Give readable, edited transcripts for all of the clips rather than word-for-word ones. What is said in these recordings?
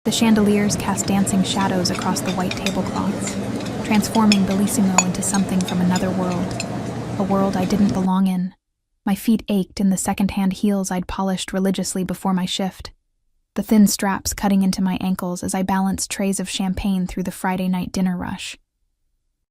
The chandeliers cast dancing shadows across the white tablecloths, transforming Bellissimo into something from another world, a world I didn't belong in. My feet ached in the second-hand heels I'd polished religiously before my shift, the thin straps cutting into my ankles as I balanced trays of champagne through the Friday night dinner rush.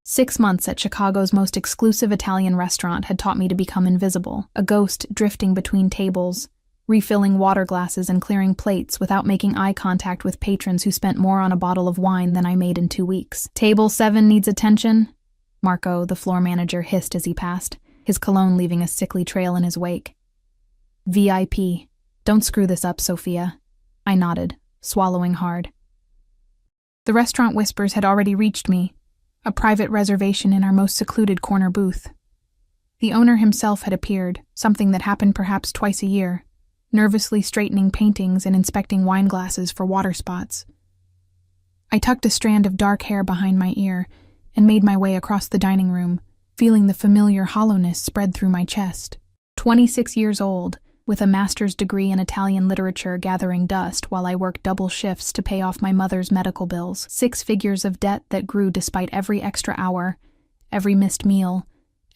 6 months at Chicago's most exclusive Italian restaurant had taught me to become invisible, a ghost drifting between tables, refilling water glasses and clearing plates without making eye contact with patrons who spent more on a bottle of wine than I made in 2 weeks. "Table 7 needs attention," Marco, the floor manager, hissed as he passed, his cologne leaving a sickly trail in his wake. "VIP. Don't screw this up, Sophia." I nodded, swallowing hard. The restaurant whispers had already reached me, a private reservation in our most secluded corner booth. The owner himself had appeared, something that happened perhaps twice a year, nervously straightening paintings and inspecting wine glasses for water spots. I tucked a strand of dark hair behind my ear and made my way across the dining room, feeling the familiar hollowness spread through my chest. 26 years old, with a master's degree in Italian literature gathering dust while I worked double shifts to pay off my mother's medical bills, 6 figures of debt that grew despite every extra hour, every missed meal,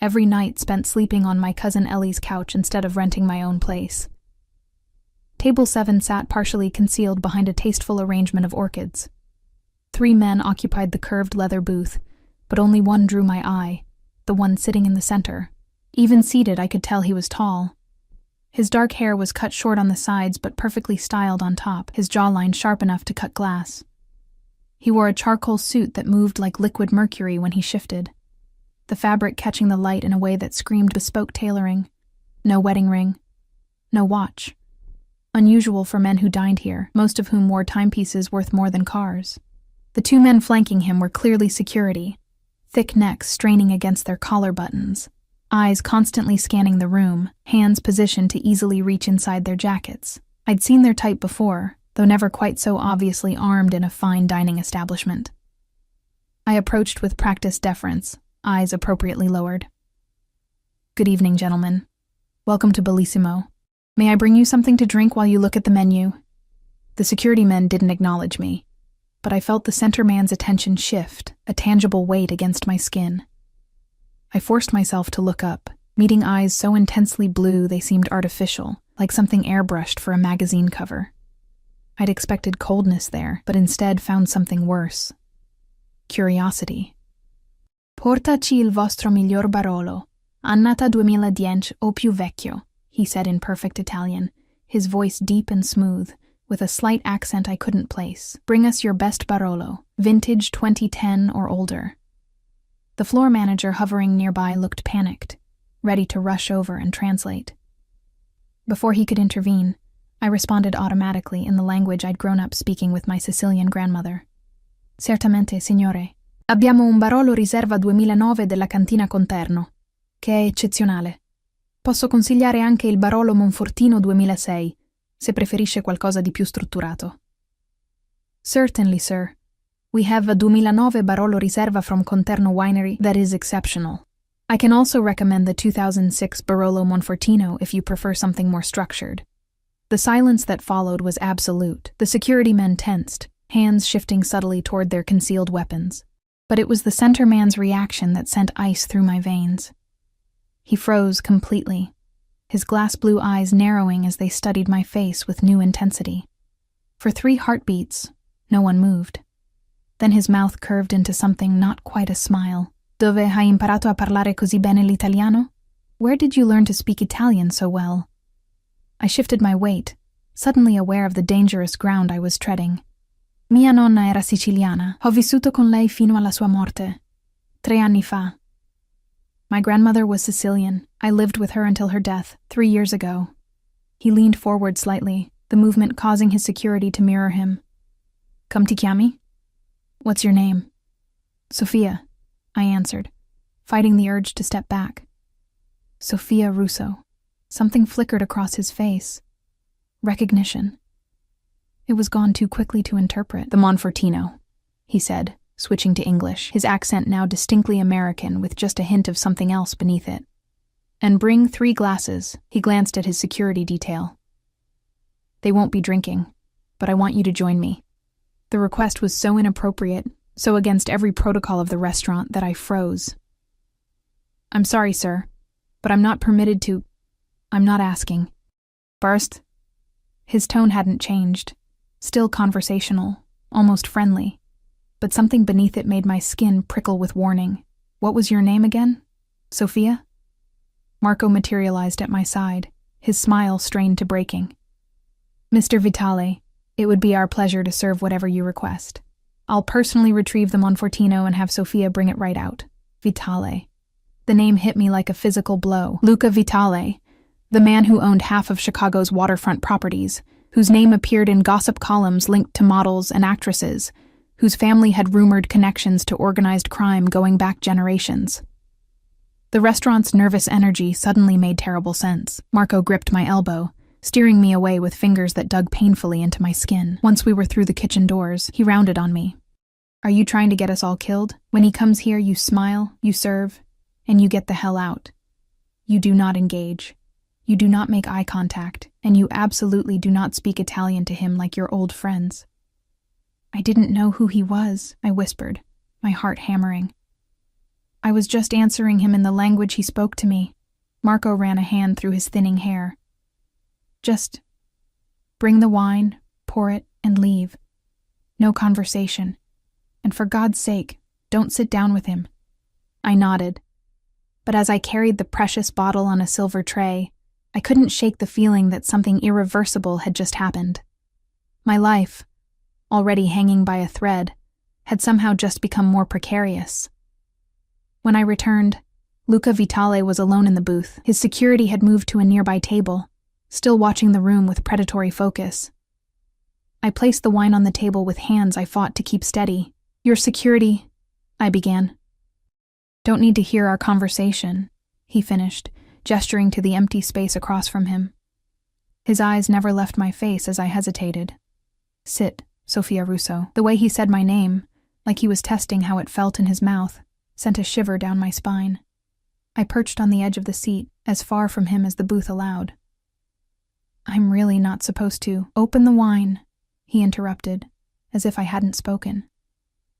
every night spent sleeping on my cousin Ellie's couch instead of renting my own place. Table 7 sat partially concealed behind a tasteful arrangement of orchids. 3 men occupied the curved leather booth, but only one drew my eye, the one sitting in the center. Even seated, I could tell he was tall. His dark hair was cut short on the sides but perfectly styled on top, his jawline sharp enough to cut glass. He wore a charcoal suit that moved like liquid mercury when he shifted, the fabric catching the light in a way that screamed bespoke tailoring. No wedding ring, no watch. Unusual for men who dined here, most of whom wore timepieces worth more than cars. The 2 men flanking him were clearly security, thick necks straining against their collar buttons, eyes constantly scanning the room, hands positioned to easily reach inside their jackets. I'd seen their type before, though never quite so obviously armed in a fine dining establishment. I approached with practiced deference, eyes appropriately lowered. "Good evening, gentlemen. Welcome to Bellissimo. May I bring you something to drink while you look at the menu?" The security men didn't acknowledge me, but I felt the center man's attention shift, a tangible weight against my skin. I forced myself to look up, meeting eyes so intensely blue they seemed artificial, like something airbrushed for a magazine cover. I'd expected coldness there, but instead found something worse. Curiosity. "Portaci il vostro miglior Barolo, annata 2010 o più vecchio," he said in perfect Italian, his voice deep and smooth, with a slight accent I couldn't place. "Bring us your best Barolo, vintage 2010 or older." The floor manager hovering nearby looked panicked, ready to rush over and translate. Before he could intervene, I responded automatically in the language I'd grown up speaking with my Sicilian grandmother. "Certamente, signore. Abbiamo un Barolo Riserva 2009 della cantina Conterno, che è eccezionale. Posso consigliare anche il Barolo Monfortino 2006, se preferisce qualcosa di più strutturato." "Certainly, sir. We have a 2009 Barolo Riserva from Conterno Winery that is exceptional. I can also recommend the 2006 Barolo Monfortino if you prefer something more structured." The silence that followed was absolute. The security men tensed, hands shifting subtly toward their concealed weapons. But it was the center man's reaction that sent ice through my veins. He froze completely, his glass blue eyes narrowing as they studied my face with new intensity. For 3 heartbeats, no one moved. Then his mouth curved into something not quite a smile. "Dove hai imparato a parlare così bene l'italiano? Where did you learn to speak Italian so well?" I shifted my weight, suddenly aware of the dangerous ground I was treading. "Mia nonna era siciliana. Ho vissuto con lei fino alla sua morte. 3 anni fa." My grandmother was Sicilian. I lived with her until her death, 3 years ago. He leaned forward slightly, the movement causing his security to mirror him. "Come ti chiami?" "What's your name?" "Sophia," I answered, fighting the urge to step back. Sophia Russo. Something flickered across his face. Recognition. It was gone too quickly to interpret. "The Monfortino," he said, switching to English, his accent now distinctly American with just a hint of something else beneath it. "And bring 3 glasses." He glanced at his security detail. "They won't be drinking, but I want you to join me." The request was so inappropriate, so against every protocol of the restaurant that I froze. "I'm sorry, sir, but I'm not permitted to. I'm not asking." "First?" His tone hadn't changed, still conversational, almost friendly, but something beneath it made my skin prickle with warning. "What was your name again? Sophia?" Marco materialized at my side, his smile strained to breaking. "Mr. Vitale, it would be our pleasure to serve whatever you request. I'll personally retrieve the Monfortino and have Sophia bring it right out." Vitale. The name hit me like a physical blow. Luca Vitale, the man who owned half of Chicago's waterfront properties, whose name appeared in gossip columns linked to models and actresses, whose family had rumored connections to organized crime going back generations. The restaurant's nervous energy suddenly made terrible sense. Marco gripped my elbow, steering me away with fingers that dug painfully into my skin. Once we were through the kitchen doors, he rounded on me. "Are you trying to get us all killed? When he comes here, you smile, you serve, and you get the hell out. You do not engage. You do not make eye contact, and you absolutely do not speak Italian to him like your old friends." "I didn't know who he was," I whispered, my heart hammering. "I was just answering him in the language he spoke to me." Marco ran a hand through his thinning hair. "Just bring the wine, pour it, and leave. No conversation. And for God's sake, don't sit down with him." I nodded. But as I carried the precious bottle on a silver tray, I couldn't shake the feeling that something irreversible had just happened. My life, already hanging by a thread, had somehow just become more precarious. When I returned, Luca Vitale was alone in the booth. His security had moved to a nearby table, still watching the room with predatory focus. I placed the wine on the table with hands I fought to keep steady. "Your security," I began. "Don't need to hear our conversation," he finished, gesturing to the empty space across from him. His eyes never left my face as I hesitated. "Sit, Sophia Russo." The way he said my name, like he was testing how it felt in his mouth, sent a shiver down my spine. I perched on the edge of the seat, as far from him as the booth allowed. "I'm really not supposed to." "Open the wine," he interrupted, as if I hadn't spoken.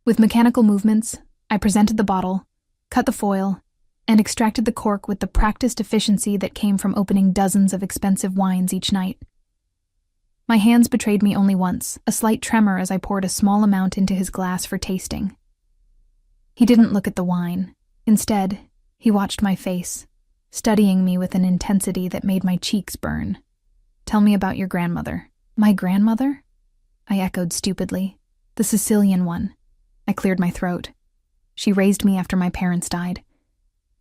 With mechanical movements, I presented the bottle, cut the foil, and extracted the cork with the practiced efficiency that came from opening dozens of expensive wines each night. My hands betrayed me only once, a slight tremor as I poured a small amount into his glass for tasting. He didn't look at the wine. Instead, he watched my face, studying me with an intensity that made my cheeks burn. "Tell me about your grandmother." "My grandmother?" I echoed stupidly. "The Sicilian one." I cleared my throat. "She raised me after my parents died.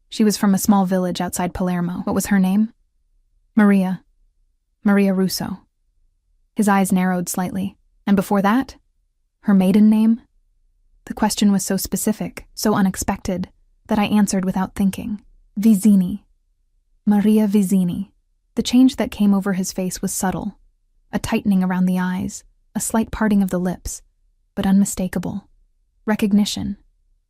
She was from a small village outside Palermo." "What was her name?" "Maria. Maria Russo." His eyes narrowed slightly. "And before that? Her maiden name?" The question was so specific, so unexpected, that I answered without thinking. "Vizzini. Maria Vizzini." The change that came over his face was subtle, a tightening around the eyes, a slight parting of the lips, but unmistakable. Recognition,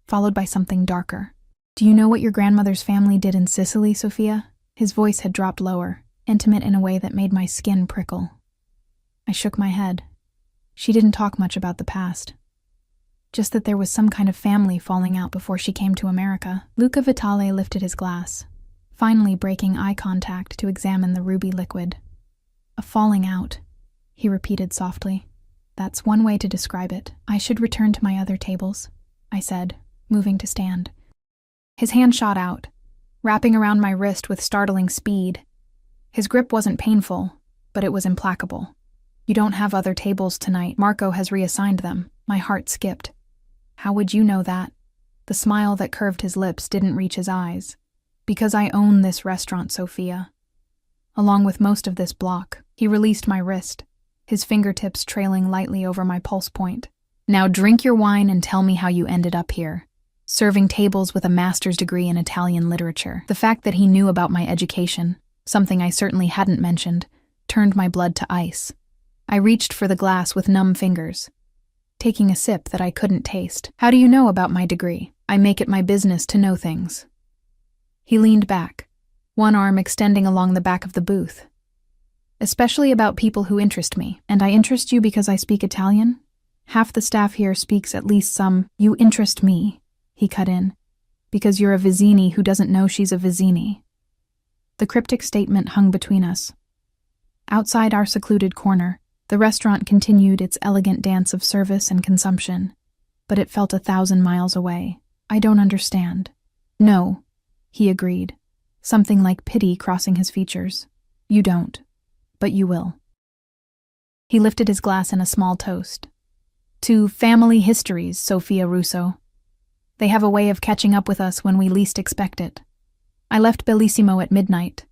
followed by something darker. "Do you know what your grandmother's family did in Sicily, Sophia?" His voice had dropped lower, intimate in a way that made my skin prickle. I shook my head. She didn't talk much about the past. Just that there was some kind of family falling out before she came to America. Luca Vitale lifted his glass, finally breaking eye contact to examine the ruby liquid. "A falling out," he repeated softly. "That's one way to describe it." "I should return to my other tables," I said, moving to stand. His hand shot out, wrapping around my wrist with startling speed. His grip wasn't painful, but it was implacable. "You don't have other tables tonight. Marco has reassigned them." My heart skipped. "How would you know that?" The smile that curved his lips didn't reach his eyes. "Because I own this restaurant, Sophia. Along with most of this block." He released my wrist, his fingertips trailing lightly over my pulse point. "Now drink your wine and tell me how you ended up here, serving tables with a master's degree in Italian literature." The fact that he knew about my education, something I certainly hadn't mentioned, turned my blood to ice. I reached for the glass with numb fingers, taking a sip that I couldn't taste. "How do you know about my degree?" "I make it my business to know things." He leaned back, one arm extending along the back of the booth. "Especially about people who interest me. And I interest you because I speak Italian? Half the staff here speaks at least some. You interest me, he cut in, because you're a Vizzini who doesn't know she's a Vizzini. The cryptic statement hung between us. Outside our secluded corner, the restaurant continued its elegant dance of service and consumption, but it felt 1,000 miles away. I don't understand. No, he agreed, something like pity crossing his features. You don't, but you will. He lifted his glass in a small toast. To family histories, Sophia Russo. They have a way of catching up with us when we least expect it. I left Bellissimo at midnight,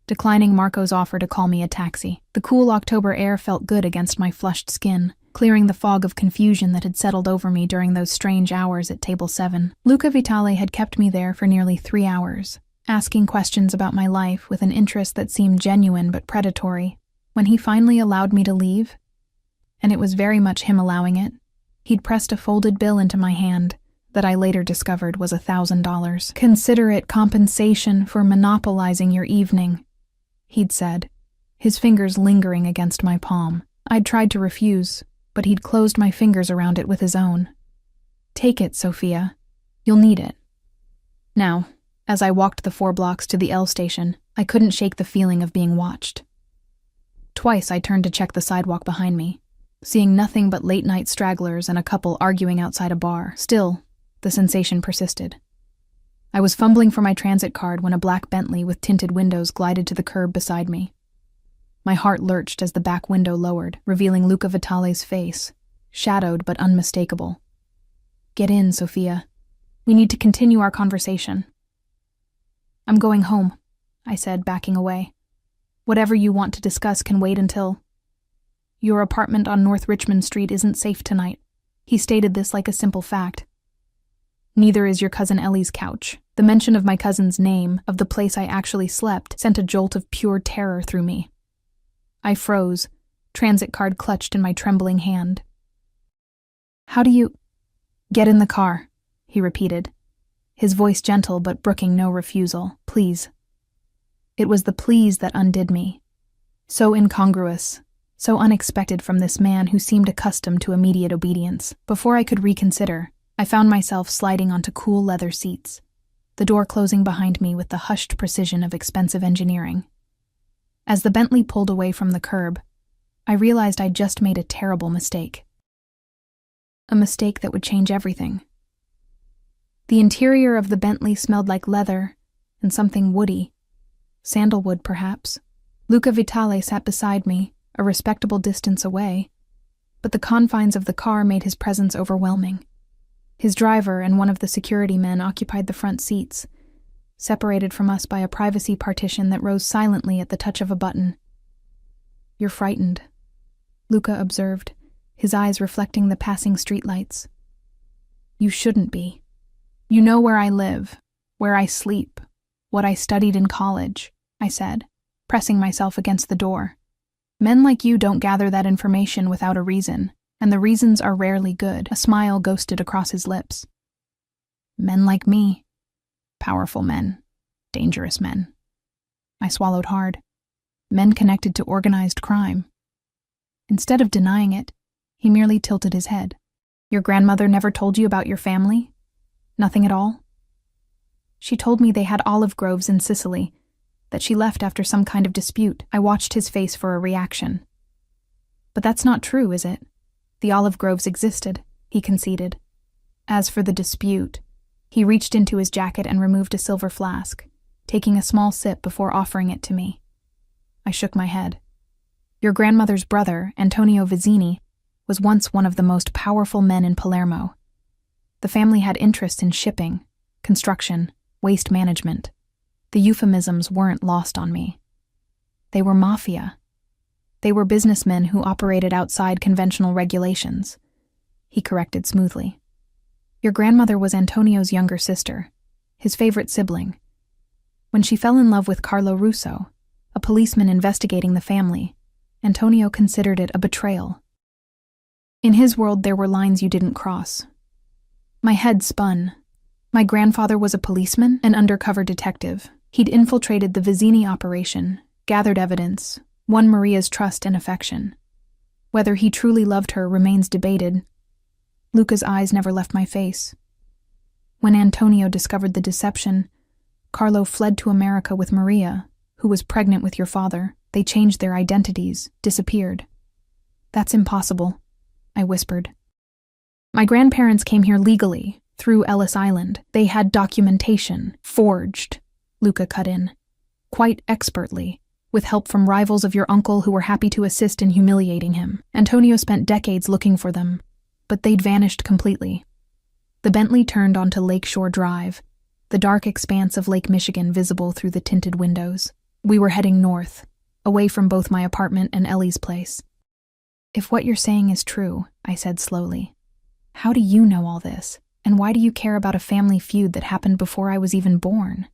declining Marco's offer to call me a taxi. The cool October air felt good against my flushed skin, clearing the fog of confusion that had settled over me during those strange hours at Table 7. Luca Vitale had kept me there for nearly 3 hours, asking questions about my life with an interest that seemed genuine but predatory. When he finally allowed me to leave, and it was very much him allowing it, he'd pressed a folded bill into my hand that I later discovered was $1,000. Consider it compensation for monopolizing your evening, he'd said, his fingers lingering against my palm. I'd tried to refuse, but he'd closed my fingers around it with his own. Take it, Sophia. You'll need it. Now, as I walked the 4 blocks to the L station, I couldn't shake the feeling of being watched. Twice I turned to check the sidewalk behind me, seeing nothing but late-night stragglers and a couple arguing outside a bar. Still, the sensation persisted. I was fumbling for my transit card when a black Bentley with tinted windows glided to the curb beside me. My heart lurched as the back window lowered, revealing Luca Vitale's face, shadowed but unmistakable. Get in, Sophia. We need to continue our conversation. I'm going home, I said, backing away. Whatever you want to discuss can wait until... Your apartment on North Richmond Street isn't safe tonight. He stated this like a simple fact. Neither is your cousin Ellie's couch. The mention of my cousin's name, of the place I actually slept, sent a jolt of pure terror through me. I froze, transit card clutched in my trembling hand. How do you... Get in the car, he repeated, his voice gentle but brooking no refusal. Please. It was the please that undid me. So incongruous, so unexpected from this man who seemed accustomed to immediate obedience. Before I could reconsider, I found myself sliding onto cool leather seats, the door closing behind me with the hushed precision of expensive engineering. As the Bentley pulled away from the curb, I realized I'd just made a terrible mistake. A mistake that would change everything. The interior of the Bentley smelled like leather and something woody. Sandalwood, perhaps. Luca Vitale sat beside me, a respectable distance away, but the confines of the car made his presence overwhelming. His driver and one of the security men occupied the front seats, separated from us by a privacy partition that rose silently at the touch of a button. You're frightened, Luca observed, his eyes reflecting the passing streetlights. You shouldn't be. You know where I live, where I sleep, what I studied in college, I said, pressing myself against the door. Men like you don't gather that information without a reason, and the reasons are rarely good. A smile ghosted across his lips. Men like me. Powerful men. Dangerous men. I swallowed hard. Men connected to organized crime. Instead of denying it, he merely tilted his head. Your grandmother never told you about your family? Nothing at all? She told me they had olive groves in Sicily, that she left after some kind of dispute. I watched his face for a reaction. But that's not true, is it? The olive groves existed, he conceded. As for the dispute, he reached into his jacket and removed a silver flask, taking a small sip before offering it to me. I shook my head. Your grandmother's brother, Antonio Vizzini, was once one of the most powerful men in Palermo. The family had interests in shipping, construction, waste management. The euphemisms weren't lost on me. They were mafia. They were businessmen who operated outside conventional regulations. He corrected smoothly. Your grandmother was Antonio's younger sister, his favorite sibling. When she fell in love with Carlo Russo, a policeman investigating the family, Antonio considered it a betrayal. In his world, there were lines you didn't cross. My head spun. My grandfather was a policeman, an undercover detective. He'd infiltrated the Vizzini operation, gathered evidence, won Maria's trust and affection. Whether he truly loved her remains debated, Luca's eyes never left my face. When Antonio discovered the deception, Carlo fled to America with Maria, who was pregnant with your father. They changed their identities, disappeared. That's impossible, I whispered. My grandparents came here legally, through Ellis Island. They had documentation, forged, Luca cut in, quite expertly, with help from rivals of your uncle who were happy to assist in humiliating him. Antonio spent decades looking for them, but they'd vanished completely. The Bentley turned onto Lakeshore Drive, the dark expanse of Lake Michigan visible through the tinted windows. We were heading north, away from both my apartment and Ellie's place. If what you're saying is true, I said slowly, how do you know all this? And why do you care about a family feud that happened before I was even born?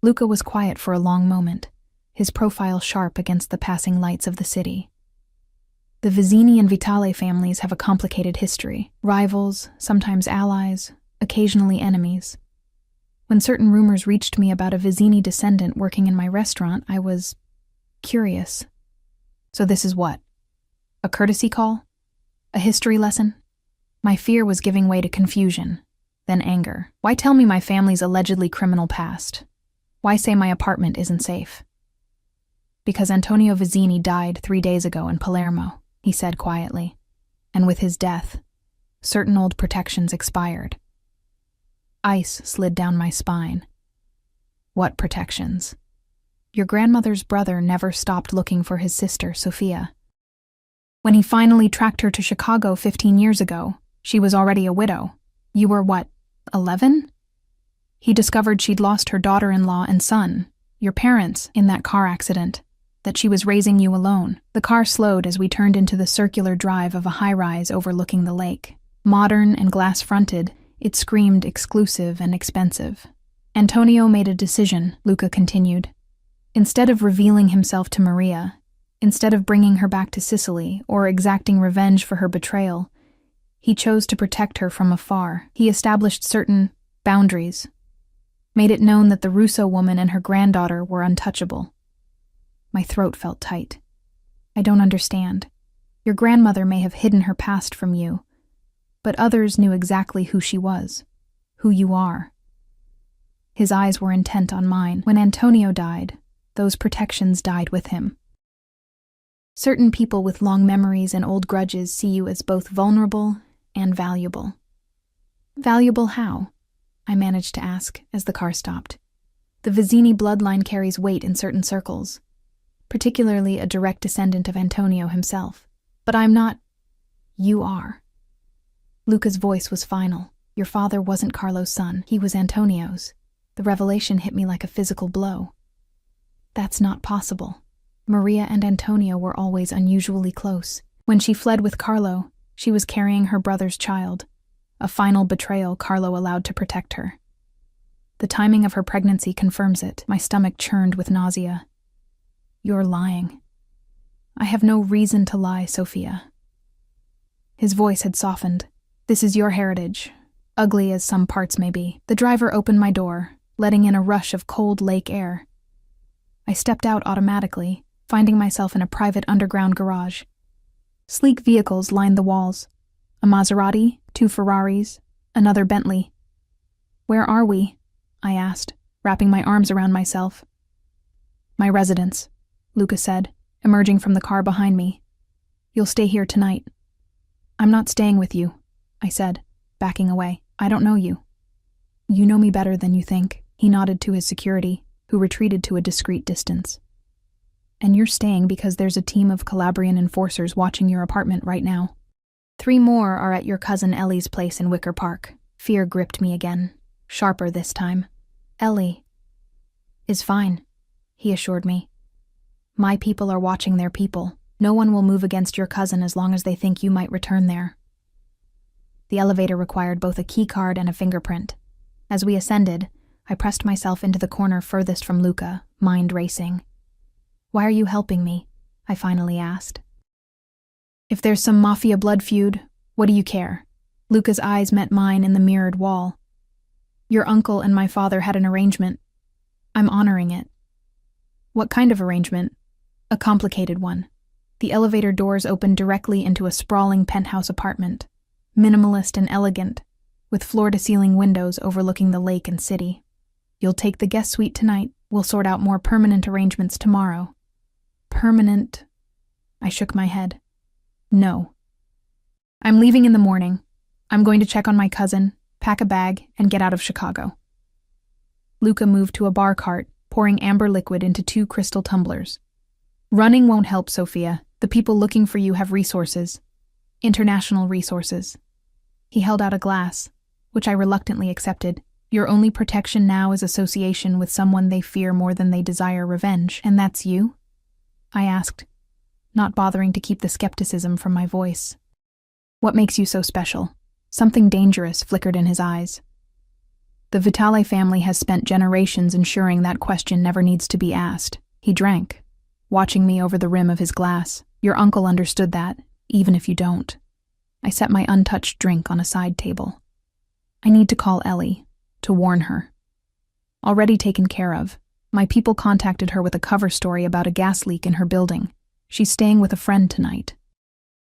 Luca was quiet for a long moment, his profile sharp against the passing lights of the city. The Vizzini and Vitale families have a complicated history. Rivals, sometimes allies, occasionally enemies. When certain rumors reached me about a Vizzini descendant working in my restaurant, I was curious. So this is what? A courtesy call? A history lesson? My fear was giving way to confusion, then anger. Why tell me my family's allegedly criminal past? Why say my apartment isn't safe? Because Antonio Vizzini died 3 days ago in Palermo, he said quietly, and with his death, certain old protections expired. Ice slid down my spine. What protections? Your grandmother's brother never stopped looking for his sister, Sophia. When he finally tracked her to Chicago 15 years ago, she was already a widow. You were, 11? He discovered she'd lost her daughter-in-law and son, your parents, in that car accident, that she was raising you alone. The car slowed as we turned into the circular drive of a high-rise overlooking the lake. Modern and glass-fronted, it screamed exclusive and expensive. Antonio made a decision, Luca continued. Instead of revealing himself to Maria, instead of bringing her back to Sicily or exacting revenge for her betrayal, he chose to protect her from afar. He established certain boundaries, made it known that the Russo woman and her granddaughter were untouchable. My throat felt tight. I don't understand. Your grandmother may have hidden her past from you, but others knew exactly who she was, who you are. His eyes were intent on mine. When Antonio died, those protections died with him. Certain people with long memories and old grudges see you as both vulnerable and valuable. Valuable how? I managed to ask as the car stopped. The Vizzini bloodline carries weight in certain circles, particularly a direct descendant of Antonio himself. But I'm not. You are. Luca's voice was final. Your father wasn't Carlo's son, he was Antonio's. The revelation hit me like a physical blow. That's not possible. Maria and Antonio were always unusually close. When she fled with Carlo, she was carrying her brother's child, a final betrayal Carlo allowed to protect her. The timing of her pregnancy confirms it. My stomach churned with nausea. You're lying. I have no reason to lie, Sophia. His voice had softened. This is your heritage, ugly as some parts may be. The driver opened my door, letting in a rush of cold lake air. I stepped out automatically, finding myself in a private underground garage. Sleek vehicles lined the walls. A Maserati, 2 Ferraris, another Bentley. Where are we? I asked, wrapping my arms around myself. My residence, Luca said, emerging from the car behind me. You'll stay here tonight. I'm not staying with you, I said, backing away. I don't know you. You know me better than you think. He nodded to his security, who retreated to a discreet distance. And you're staying because there's a team of Calabrian enforcers watching your apartment right now. 3 more are at your cousin Ellie's place in Wicker Park. Fear gripped me again, sharper this time. Ellie is fine, he assured me. My people are watching their people. No one will move against your cousin as long as they think you might return there. The elevator required both a key card and a fingerprint. As we ascended, I pressed myself into the corner furthest from Luca, mind racing. Why are you helping me? I finally asked. If there's some Mafia blood feud, what do you care? Luca's eyes met mine in the mirrored wall. Your uncle and my father had an arrangement. I'm honoring it. What kind of arrangement? A complicated one. The elevator doors opened directly into a sprawling penthouse apartment. minimalist and elegant, with floor-to-ceiling windows overlooking the lake and city. You'll take the guest suite tonight. We'll sort out more permanent arrangements tomorrow. Permanent? I shook my head. No. I'm leaving in the morning. I'm going to check on my cousin, pack a bag, and get out of Chicago. Luca moved to a bar cart, pouring amber liquid into 2 crystal tumblers. Running won't help, Sophia. The people looking for you have resources. International resources. He held out a glass, which I reluctantly accepted. Your only protection now is association with someone they fear more than they desire revenge, and that's you? I asked, not bothering to keep the skepticism from my voice. What makes you so special? Something dangerous flickered in his eyes. The Vitale family has spent generations ensuring that question never needs to be asked. He drank, watching me over the rim of his glass. Your uncle understood that, even if you don't. I set my untouched drink on a side table. I need to call Ellie, to warn her. Already taken care of. My people contacted her with a cover story about a gas leak in her building. She's staying with a friend tonight.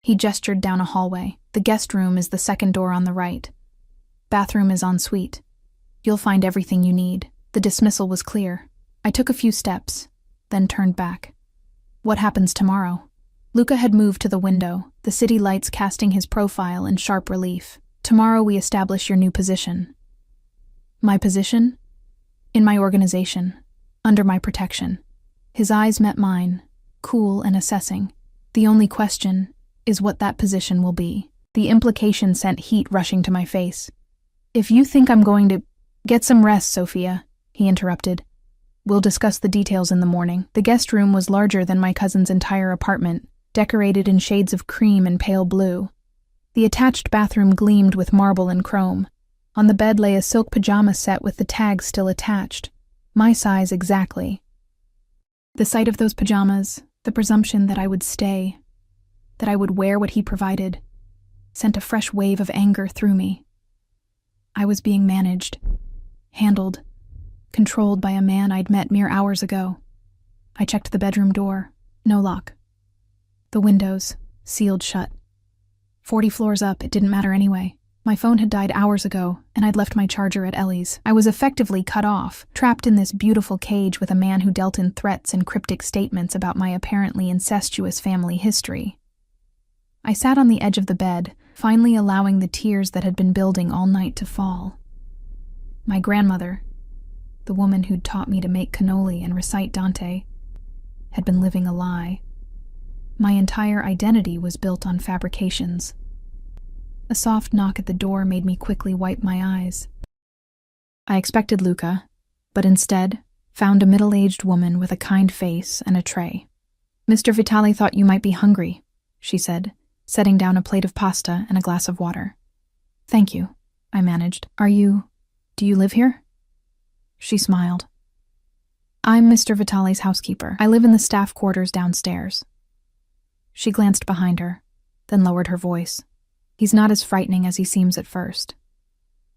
He gestured down a hallway. The guest room is the second door on the right. Bathroom is en suite. You'll find everything you need. The dismissal was clear. I took a few steps, then turned back. What happens tomorrow? Luca had moved to the window, the city lights casting his profile in sharp relief. Tomorrow we establish your new position. My position? In my organization, under my protection. His eyes met mine, cool and assessing. The only question is what that position will be. The implication sent heat rushing to my face. If you think I'm going to... Get some rest, Sophia, he interrupted. We'll discuss the details in the morning. The guest room was larger than my cousin's entire apartment, decorated in shades of cream and pale blue. The attached bathroom gleamed with marble and chrome. On the bed lay a silk pajama set with the tags still attached. My size exactly. The sight of those pajamas, the presumption that I would stay, that I would wear what he provided, sent a fresh wave of anger through me. I was being managed, handled, controlled by a man I'd met mere hours ago. I checked the bedroom door. No lock. The windows, sealed shut. 40 floors up, it didn't matter anyway. My phone had died hours ago, and I'd left my charger at Ellie's. I was effectively cut off, trapped in this beautiful cage with a man who dealt in threats and cryptic statements about my apparently incestuous family history. I sat on the edge of the bed, finally allowing the tears that had been building all night to fall. My grandmother, the woman who'd taught me to make cannoli and recite Dante, had been living a lie. My entire identity was built on fabrications. A soft knock at the door made me quickly wipe my eyes. I expected Luca, but instead found a middle-aged woman with a kind face and a tray. Mr. Vitale thought you might be hungry, she said, setting down a plate of pasta and a glass of water. Thank you, I managed. Do you live here? She smiled. I'm Mr. Vitale's housekeeper. I live in the staff quarters downstairs. She glanced behind her, then lowered her voice. He's not as frightening as he seems at first.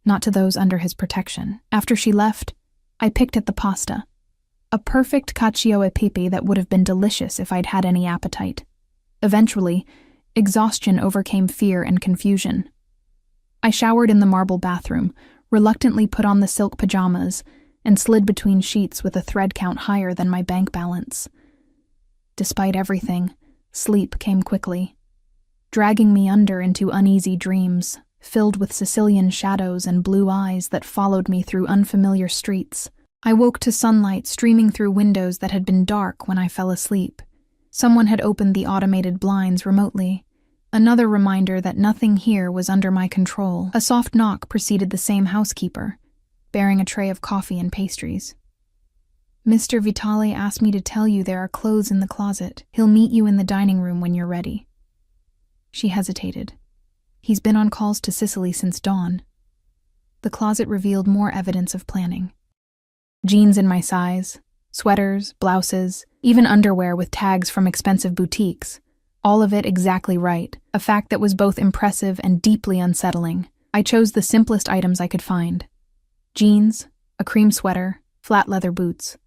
Not to those under his protection. After she left, I picked at the pasta. A perfect cacio e pepe that would have been delicious if I'd had any appetite. Eventually, exhaustion overcame fear and confusion. I showered in the marble bathroom, reluctantly put on the silk pajamas, and slid between sheets with a thread count higher than my bank balance. Despite everything, sleep came quickly, dragging me under into uneasy dreams, filled with Sicilian shadows and blue eyes that followed me through unfamiliar streets. I woke to sunlight streaming through windows that had been dark when I fell asleep. Someone had opened the automated blinds remotely. Another reminder that nothing here was under my control. A soft knock preceded the same housekeeper, bearing a tray of coffee and pastries. Mr. Vitale asked me to tell you there are clothes in the closet. He'll meet you in the dining room when you're ready. She hesitated. He's been on calls to Sicily since dawn. The closet revealed more evidence of planning. Jeans in my size, sweaters, blouses, even underwear with tags from expensive boutiques. All of it exactly right, a fact that was both impressive and deeply unsettling. I chose the simplest items I could find. Jeans, a cream sweater, flat leather boots.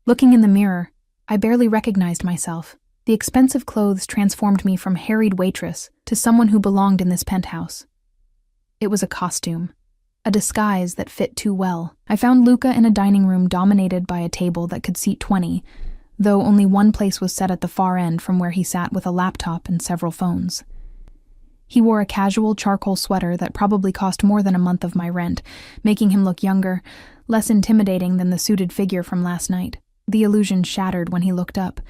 Looking in the mirror, I barely recognized myself. The expensive clothes transformed me from harried waitress to someone who belonged in this penthouse. It was a costume, a disguise that fit too well. I found Luca in a dining room dominated by a table that could seat 20, though only one place was set at the far end from where he sat with a laptop and several phones. He wore a casual charcoal sweater that probably cost more than a month of my rent, making him look younger, less intimidating than the suited figure from last night. The illusion shattered when he looked up,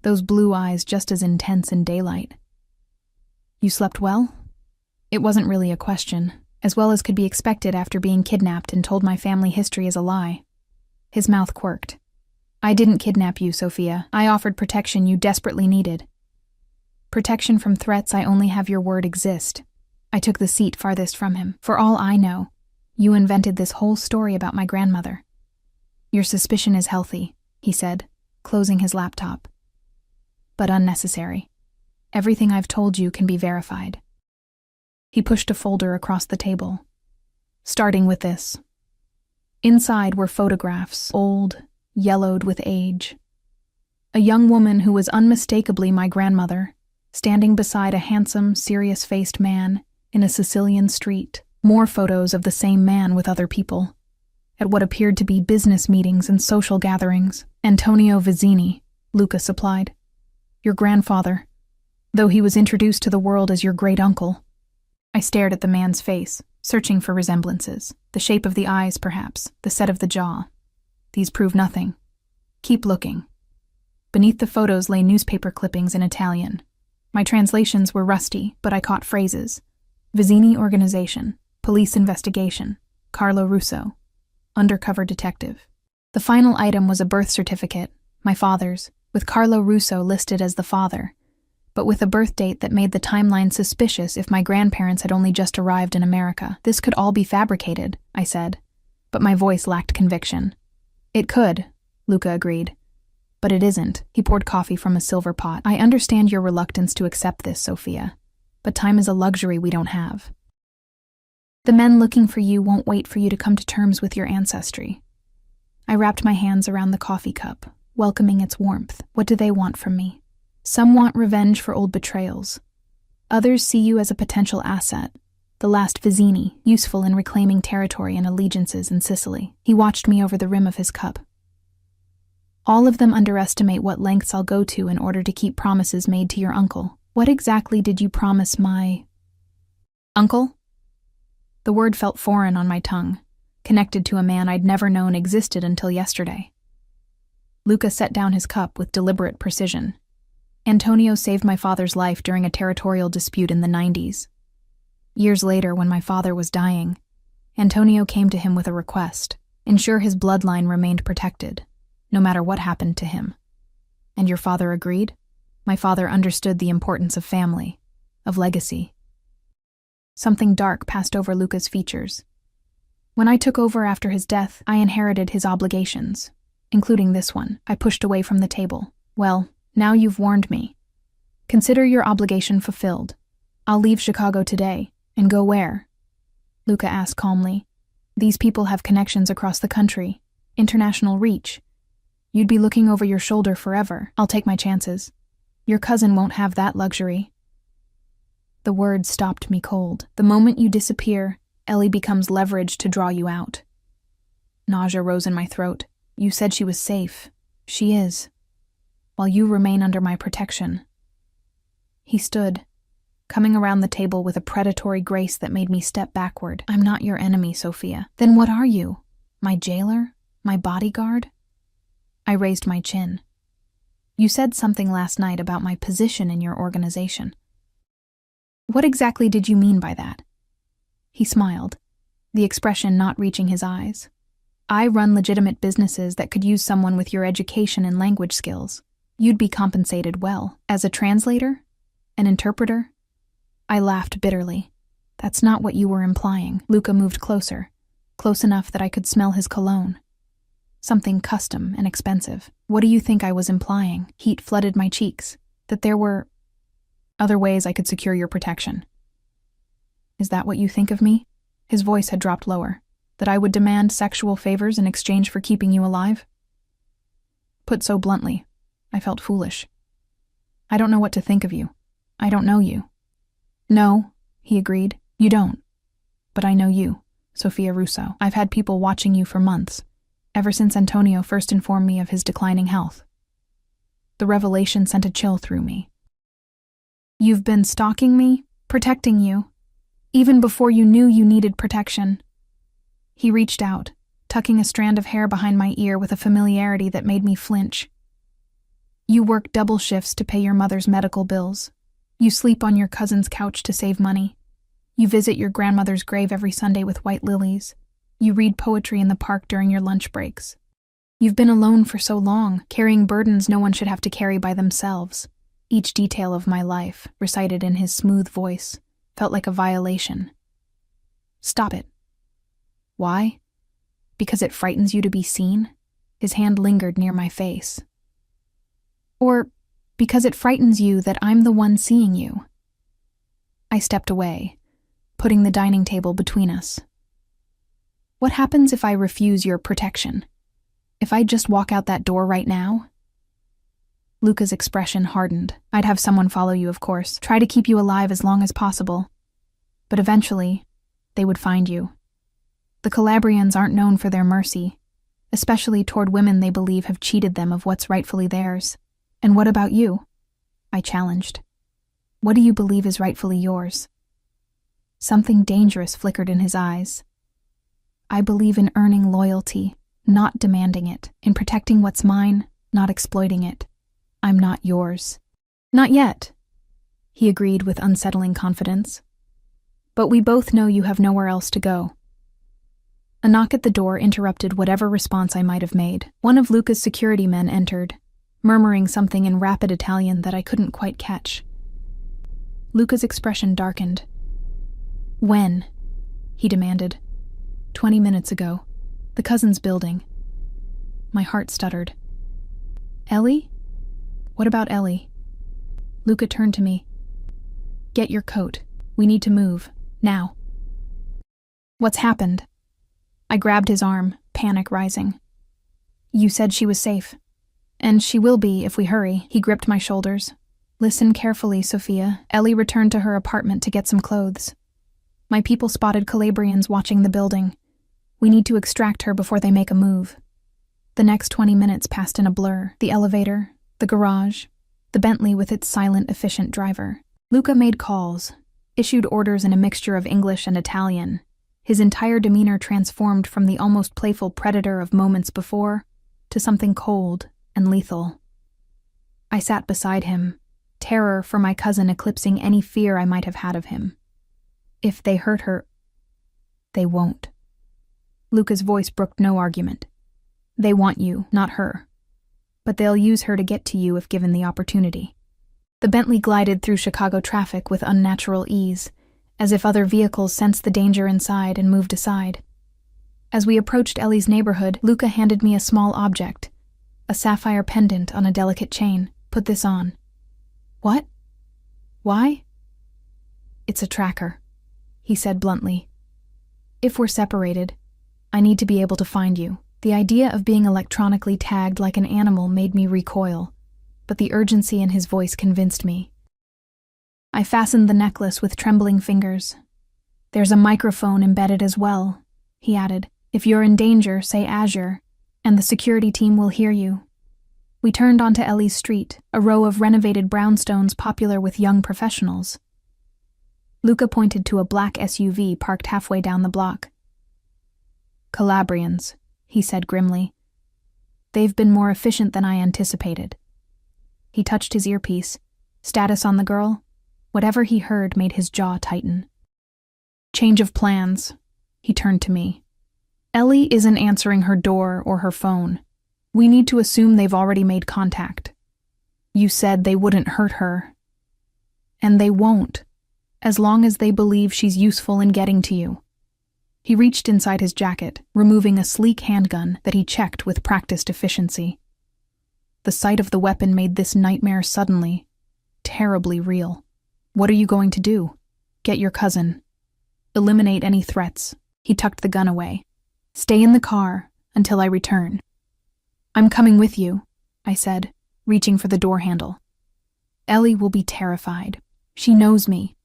those blue eyes just as intense in daylight. "You slept well?" It wasn't really a question, as well as could be expected after being kidnapped and told my family history is a lie. His mouth quirked. "I didn't kidnap you, Sophia. I offered protection you desperately needed." "Protection from threats I only have your word exist." I took the seat farthest from him. "For all I know, you invented this whole story about my grandmother." "Your suspicion is healthy," he said, closing his laptop. "But unnecessary. Everything I've told you can be verified." He pushed a folder across the table. "Starting with this." Inside were photographs, old, yellowed with age. A young woman who was unmistakably my grandmother, standing beside a handsome, serious-faced man in a Sicilian street. More photos of the same man with other people, at what appeared to be business meetings and social gatherings. "Antonio Vizzini," Luca supplied. "Your grandfather, though he was introduced to the world as your great-uncle." I stared at the man's face, searching for resemblances. The shape of the eyes, perhaps, the set of the jaw. These prove nothing. "Keep looking." Beneath the photos lay newspaper clippings in Italian. My translations were rusty, but I caught phrases. Vizzini Organization, Police Investigation, Carlo Russo, Undercover Detective. The final item was a birth certificate, my father's, with Carlo Russo listed as the father, but with a birth date that made the timeline suspicious if my grandparents had only just arrived in America. "This could all be fabricated," I said, but my voice lacked conviction. "It could," Luca agreed. "But it isn't." He poured coffee from a silver pot. "I understand your reluctance to accept this, Sophia, but time is a luxury we don't have. The men looking for you won't wait for you to come to terms with your ancestry." I wrapped my hands around the coffee cup, welcoming its warmth. "What do they want from me?" "Some want revenge for old betrayals. Others see you as a potential asset, the last Vizzini, useful in reclaiming territory and allegiances in Sicily." He watched me over the rim of his cup. "All of them underestimate what lengths I'll go to in order to keep promises made to your uncle." "What exactly did you promise my uncle?" The word felt foreign on my tongue, connected to a man I'd never known existed until yesterday. Luca set down his cup with deliberate precision. "Antonio saved my father's life during a territorial dispute in the 90s. Years later, when my father was dying, Antonio came to him with a request: ensure his bloodline remained protected, no matter what happened to him. And your father agreed?" My father understood the importance of family, of legacy. Something dark passed over Luca's features. "When I took over after his death, I inherited his obligations, including this one." I pushed away from the table. "Well, now you've warned me. Consider your obligation fulfilled. I'll leave Chicago today. And go where?" Luca asked calmly. "These people have connections across the country, international reach. You'd be looking over your shoulder forever. I'll take my chances. Your cousin won't have that luxury." The words stopped me cold. "The moment you disappear, Ellie becomes leverage to draw you out." Nausea rose in my throat. "You said she was safe. She is. While you remain under my protection." He stood, coming around the table with a predatory grace that made me step backward. "I'm not your enemy, Sophia." "Then what are you? My jailer? My bodyguard?" I raised my chin. "You said something last night about my position in your organization. What exactly did you mean by that?" He smiled, the expression not reaching his eyes. "I run legitimate businesses that could use someone with your education and language skills. You'd be compensated well. As a translator? An interpreter?" I laughed bitterly. "That's not what you were implying." Luca moved closer, close enough that I could smell his cologne. Something custom and expensive. "What do you think I was implying?" Heat flooded my cheeks. "That there were other ways I could secure your protection." "Is that what you think of me?" His voice had dropped lower. "That I would demand sexual favors in exchange for keeping you alive?" Put so bluntly, I felt foolish. "I don't know what to think of you. I don't know you." "No," he agreed, "you don't. But I know you, Sophia Russo. I've had people watching you for months, ever since Antonio first informed me of his declining health. The revelation sent a chill through me. You've been stalking me, protecting you, even before you knew you needed protection. He reached out, tucking a strand of hair behind my ear with a familiarity that made me flinch. You work double shifts to pay your mother's medical bills. You sleep on your cousin's couch to save money. You visit your grandmother's grave every Sunday with white lilies. You read poetry in the park during your lunch breaks. You've been alone for so long, carrying burdens no one should have to carry by themselves. Each detail of my life, recited in his smooth voice, felt like a violation. Stop it. Why? Because it frightens you to be seen? His hand lingered near my face. Or because it frightens you that I'm the one seeing you? I stepped away, putting the dining table between us. What happens if I refuse your protection? If I just walk out that door right now? Luca's expression hardened. I'd have someone follow you, of course, try to keep you alive as long as possible. But eventually, they would find you. The Calabrians aren't known for their mercy, especially toward women they believe have cheated them of what's rightfully theirs. And what about you? I challenged. What do you believe is rightfully yours? Something dangerous flickered in his eyes. I believe in earning loyalty, not demanding it, in protecting what's mine, not exploiting it. I'm not yours. Not yet, he agreed with unsettling confidence. But we both know you have nowhere else to go. A knock at the door interrupted whatever response I might have made. One of Luca's security men entered, murmuring something in rapid Italian that I couldn't quite catch. Luca's expression darkened. When? He demanded. 20 minutes ago. The cousin's building. My heart stuttered. Ellie? What about Ellie? Luca turned to me. Get your coat. We need to move. Now. What's happened? I grabbed his arm, panic rising. You said she was safe. And she will be if we hurry. He gripped my shoulders. Listen carefully, Sophia. Ellie returned to her apartment to get some clothes. My people spotted Calabrians watching the building. We need to extract her before they make a move. The next 20 minutes passed in a blur. The elevator, the garage, the Bentley with its silent, efficient driver. Luca made calls, issued orders in a mixture of English and Italian. His entire demeanor transformed from the almost playful predator of moments before to something cold and lethal. I sat beside him, terror for my cousin eclipsing any fear I might have had of him. If they hurt her, they won't. Luca's voice brooked no argument. They want you, not her. But they'll use her to get to you if given the opportunity. The Bentley glided through Chicago traffic with unnatural ease, as if other vehicles sensed the danger inside and moved aside. As we approached Ellie's neighborhood, Luca handed me a small object, a sapphire pendant on a delicate chain. Put this on. What? Why? It's a tracker, he said bluntly. If we're separated, I need to be able to find you. The idea of being electronically tagged like an animal made me recoil, but the urgency in his voice convinced me. I fastened the necklace with trembling fingers. There's a microphone embedded as well, he added. If you're in danger, say Azure, and the security team will hear you. We turned onto Ellie's street, a row of renovated brownstones popular with young professionals. Luca pointed to a black SUV parked halfway down the block. Calabrians, he said grimly. They've been more efficient than I anticipated. He touched his earpiece. Status on the girl? Whatever he heard made his jaw tighten. Change of plans. He turned to me. Ellie isn't answering her door or her phone. We need to assume they've already made contact. You said they wouldn't hurt her. And they won't, as long as they believe she's useful in getting to you. He reached inside his jacket, removing a sleek handgun that he checked with practiced efficiency. The sight of the weapon made this nightmare suddenly, terribly real. What are you going to do? Get your cousin. Eliminate any threats. He tucked the gun away. Stay in the car until I return. I'm coming with you, I said, reaching for the door handle. Ellie will be terrified. She knows me.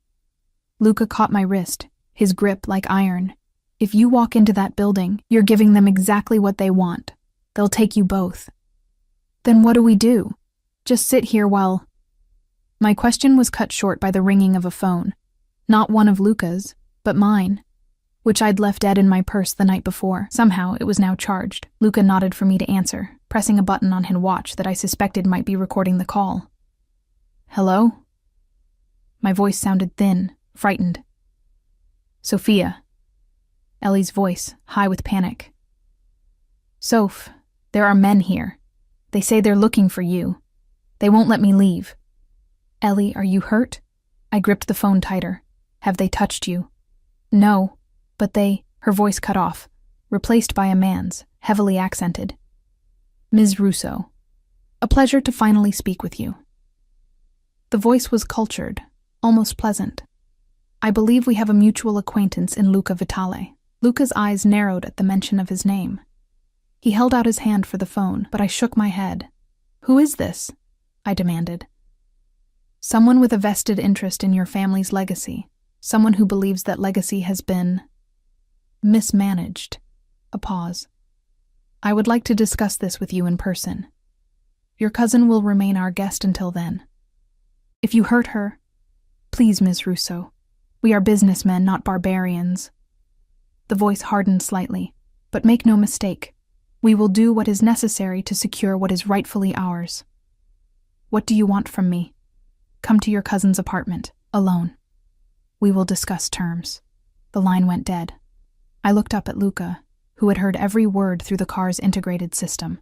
Luca caught my wrist, his grip like iron. If you walk into that building, you're giving them exactly what they want. They'll take you both. Then what do we do? Just sit here while... My question was cut short by the ringing of a phone. Not one of Luca's, but mine, which I'd left dead in my purse the night before. Somehow it was now charged. Luca nodded for me to answer, pressing a button on his watch that I suspected might be recording the call. Hello? My voice sounded thin, frightened. Sophia. Ellie's voice, high with panic. Soph, there are men here. They say they're looking for you. They won't let me leave. Ellie, are you hurt? I gripped the phone tighter. Have they touched you? No, but they... Her voice cut off, replaced by a man's, heavily accented. Ms. Russo, a pleasure to finally speak with you. The voice was cultured, almost pleasant. I believe we have a mutual acquaintance in Luca Vitale. Luca's eyes narrowed at the mention of his name. He held out his hand for the phone, but I shook my head. Who is this? I demanded. Someone with a vested interest in your family's legacy. Someone who believes that legacy has been... mismanaged. A pause. I would like to discuss this with you in person. Your cousin will remain our guest until then. If you hurt her, please, Ms. Russo. We are businessmen, not barbarians. The voice hardened slightly, but make no mistake. We will do what is necessary to secure what is rightfully ours. What do you want from me? Come to your cousin's apartment, alone. We will discuss terms. The line went dead. I looked up at Luca, who had heard every word through the car's integrated system.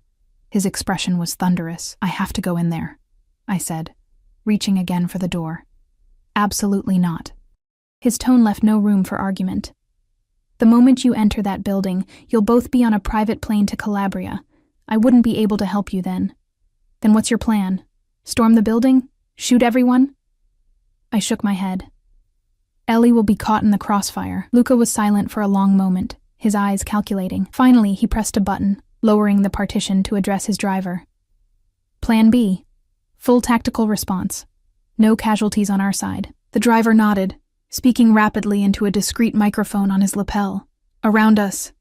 His expression was thunderous. I have to go in there, I said, reaching again for the door. Absolutely not. His tone left no room for argument. The moment you enter that building, you'll both be on a private plane to Calabria. I wouldn't be able to help you then. Then what's your plan? Storm the building? Shoot everyone? I shook my head. Ellie will be caught in the crossfire. Luca was silent for a long moment, his eyes calculating. Finally, he pressed a button, lowering the partition to address his driver. Plan B. Full tactical response. No casualties on our side. The driver nodded, speaking rapidly into a discreet microphone on his lapel. Around us,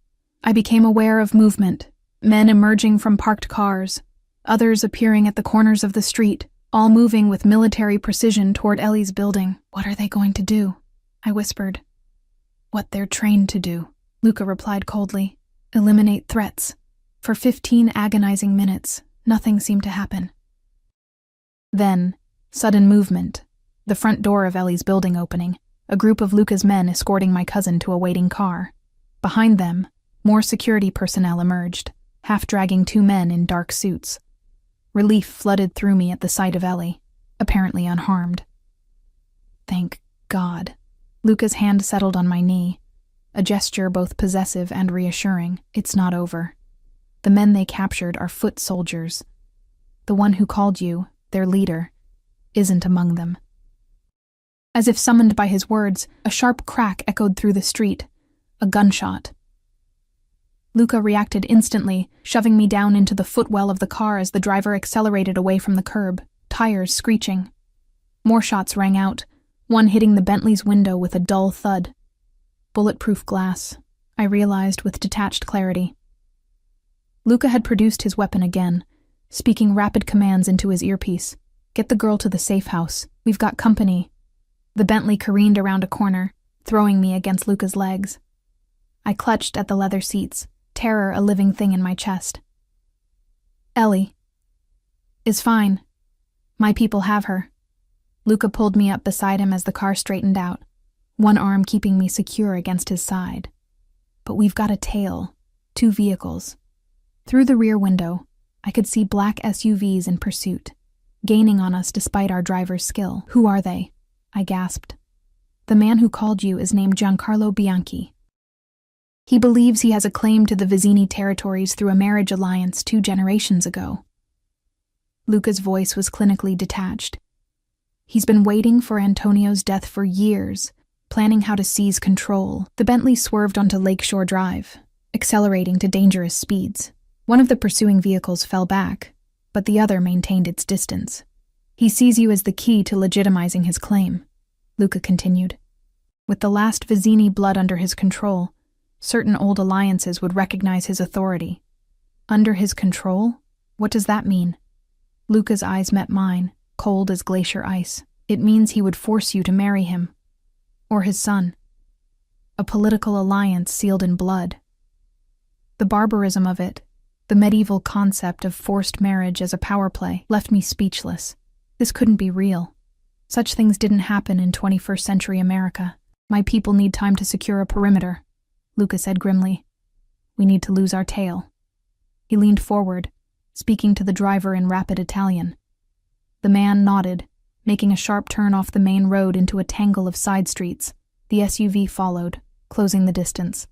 I became aware of movement. Men emerging from parked cars, others appearing at the corners of the street, all moving with military precision toward Ellie's building. What are they going to do? I whispered. What they're trained to do, Luca replied coldly. Eliminate threats. For 15 agonizing minutes, nothing seemed to happen. Then, sudden movement. The front door of Ellie's building opening. A group of Luca's men escorting my cousin to a waiting car. Behind them, more security personnel emerged, half-dragging 2 men in dark suits. Relief flooded through me at the sight of Ellie, apparently unharmed. Thank God. Luca's hand settled on my knee, a gesture both possessive and reassuring. It's not over. The men they captured are foot soldiers. The one who called you, their leader, isn't among them. As if summoned by his words, a sharp crack echoed through the street. A gunshot. Luca reacted instantly, shoving me down into the footwell of the car as the driver accelerated away from the curb, tires screeching. More shots rang out, one hitting the Bentley's window with a dull thud. Bulletproof glass, I realized with detached clarity. Luca had produced his weapon again, speaking rapid commands into his earpiece. Get the girl to the safe house. We've got company. The Bentley careened around a corner, throwing me against Luca's legs. I clutched at the leather seats, terror a living thing in my chest. Ellie is fine. My people have her. Luca pulled me up beside him as the car straightened out, one arm keeping me secure against his side. But we've got a tail, 2 vehicles. Through the rear window, I could see black SUVs in pursuit, gaining on us despite our driver's skill. Who are they? I gasped. The man who called you is named Giancarlo Bianchi. He believes he has a claim to the Vizzini territories through a marriage alliance 2 generations ago. Luca's voice was clinically detached. He's been waiting for Antonio's death for years, planning how to seize control. The Bentley swerved onto Lakeshore Drive, accelerating to dangerous speeds. One of the pursuing vehicles fell back, but the other maintained its distance. He sees you as the key to legitimizing his claim, Luca continued. With the last Vizzini blood under his control, certain old alliances would recognize his authority. Under his control? What does that mean? Luca's eyes met mine, cold as glacier ice. It means he would force you to marry him. Or his son. A political alliance sealed in blood. The barbarism of it, the medieval concept of forced marriage as a power play, left me speechless. This couldn't be real. Such things didn't happen in 21st century America. My people need time to secure a perimeter, Luca said grimly. We need to lose our tail. He leaned forward, speaking to the driver in rapid Italian. The man nodded, making a sharp turn off the main road into a tangle of side streets. The SUV followed, closing the distance.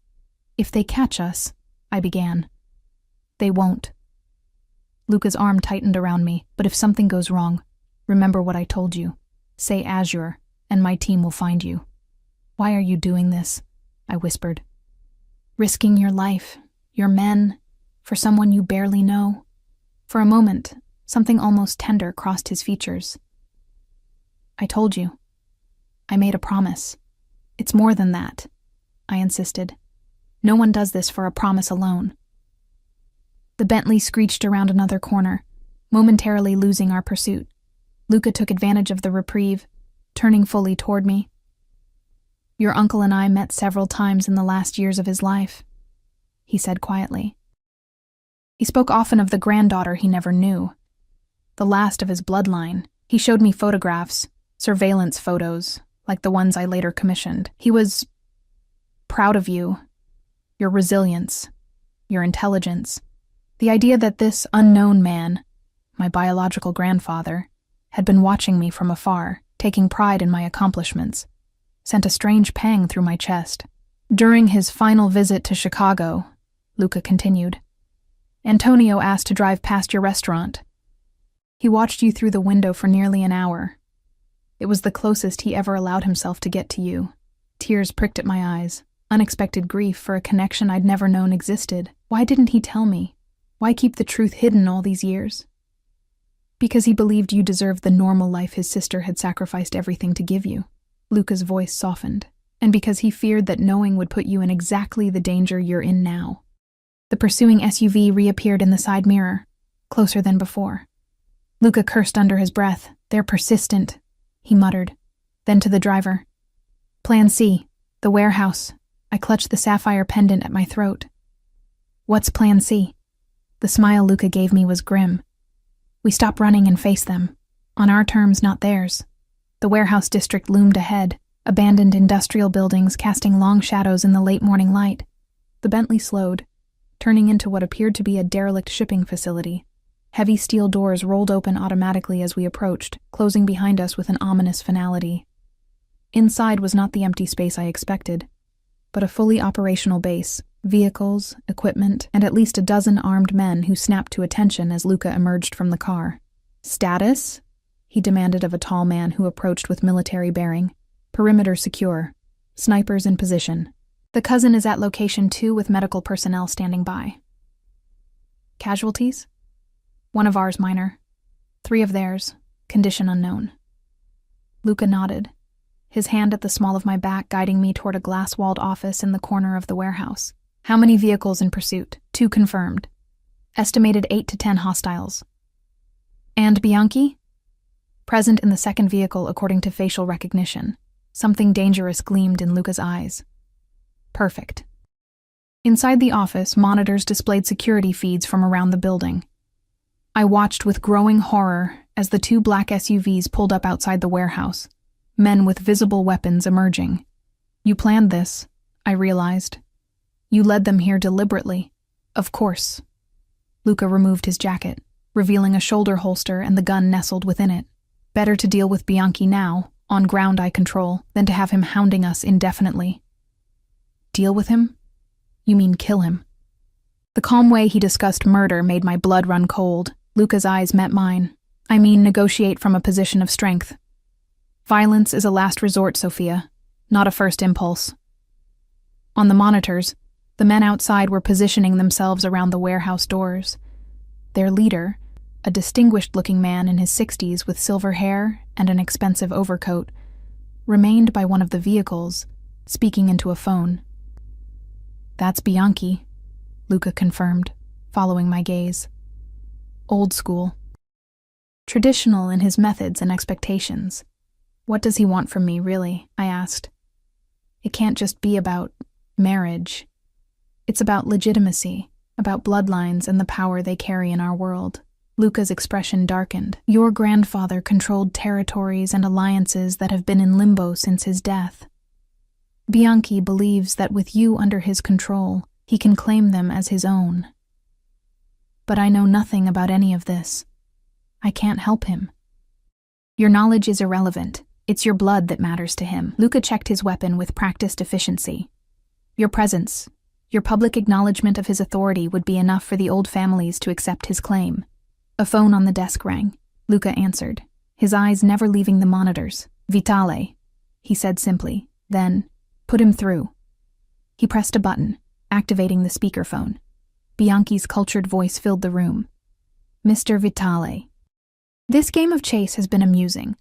If they catch us, I began. They won't. Luca's arm tightened around me, but if something goes wrong, remember what I told you. Say Azure, and my team will find you. Why are you doing this? I whispered. Risking your life, your men, for someone you barely know. For a moment, something almost tender crossed his features. I told you. I made a promise. It's more than that, I insisted. No one does this for a promise alone. The Bentley screeched around another corner, momentarily losing our pursuit. Luca took advantage of the reprieve, turning fully toward me. Your uncle and I met several times in the last years of his life, he said quietly. He spoke often of the granddaughter he never knew, the last of his bloodline. He showed me photographs, surveillance photos, like the ones I later commissioned. He was proud of you, your resilience, your intelligence. The idea that this unknown man, my biological grandfather, had been watching me from afar, taking pride in my accomplishments, sent a strange pang through my chest. During his final visit to Chicago, Luca continued, Antonio asked to drive past your restaurant. He watched you through the window for nearly an hour. It was the closest he ever allowed himself to get to you. Tears pricked at my eyes, unexpected grief for a connection I'd never known existed. Why didn't he tell me? Why keep the truth hidden all these years? Because he believed you deserved the normal life his sister had sacrificed everything to give you. Luca's voice softened. And because he feared that knowing would put you in exactly the danger you're in now. The pursuing SUV reappeared in the side mirror, closer than before. Luca cursed under his breath. They're persistent, he muttered. Then to the driver. Plan C, the warehouse. I clutched the sapphire pendant at my throat. What's Plan C? The smile Luca gave me was grim. We stop running and face them. On our terms, not theirs. The warehouse district loomed ahead, abandoned industrial buildings casting long shadows in the late morning light. The Bentley slowed, turning into what appeared to be a derelict shipping facility. Heavy steel doors rolled open automatically as we approached, closing behind us with an ominous finality. Inside was not the empty space I expected, but a fully operational base, vehicles, equipment, and at least a dozen armed men who snapped to attention as Luca emerged from the car. Status? He demanded of a tall man who approached with military bearing. Perimeter secure. Snipers in position. The cousin is at location 2 with medical personnel standing by. Casualties? One of ours minor. 3 of theirs. Condition unknown. Luca nodded, his hand at the small of my back guiding me toward a glass-walled office in the corner of the warehouse. How many vehicles in pursuit? 2 confirmed. Estimated 8 to 10 hostiles. And Bianchi? Present in the second vehicle according to facial recognition. Something dangerous gleamed in Luca's eyes. Perfect. Inside the office, monitors displayed security feeds from around the building. I watched with growing horror as the 2 black SUVs pulled up outside the warehouse, men with visible weapons emerging. You planned this, I realized. You led them here deliberately. Of course. Luca removed his jacket, revealing a shoulder holster and the gun nestled within it. Better to deal with Bianchi now, on ground I control, than to have him hounding us indefinitely. Deal with him? You mean kill him? The calm way he discussed murder made my blood run cold. Luca's eyes met mine. I mean negotiate from a position of strength. Violence is a last resort, Sophia, not a first impulse. On the monitors, the men outside were positioning themselves around the warehouse doors. Their leader, a distinguished-looking man in his 60s with silver hair and an expensive overcoat, remained by one of the vehicles, speaking into a phone. "That's Bianchi," Luca confirmed, following my gaze. "Old school. Traditional in his methods and expectations. What does he want from me, really?" I asked. "It can't just be about marriage. It's about legitimacy, about bloodlines and the power they carry in our world." Luca's expression darkened. "Your grandfather controlled territories and alliances that have been in limbo since his death. Bianchi believes that with you under his control, he can claim them as his own. But I know nothing about any of this. I can't help him." "Your knowledge is irrelevant. It's your blood that matters to him." Luca checked his weapon with practiced efficiency. "Your presence, your public acknowledgement of his authority would be enough for the old families to accept his claim." A phone on the desk rang. Luca answered, his eyes never leaving the monitors. "Vitale," he said simply, then, "Put him through." He pressed a button, activating the speakerphone. Bianchi's cultured voice filled the room. "Mr. Vitale, this game of chase has been amusing,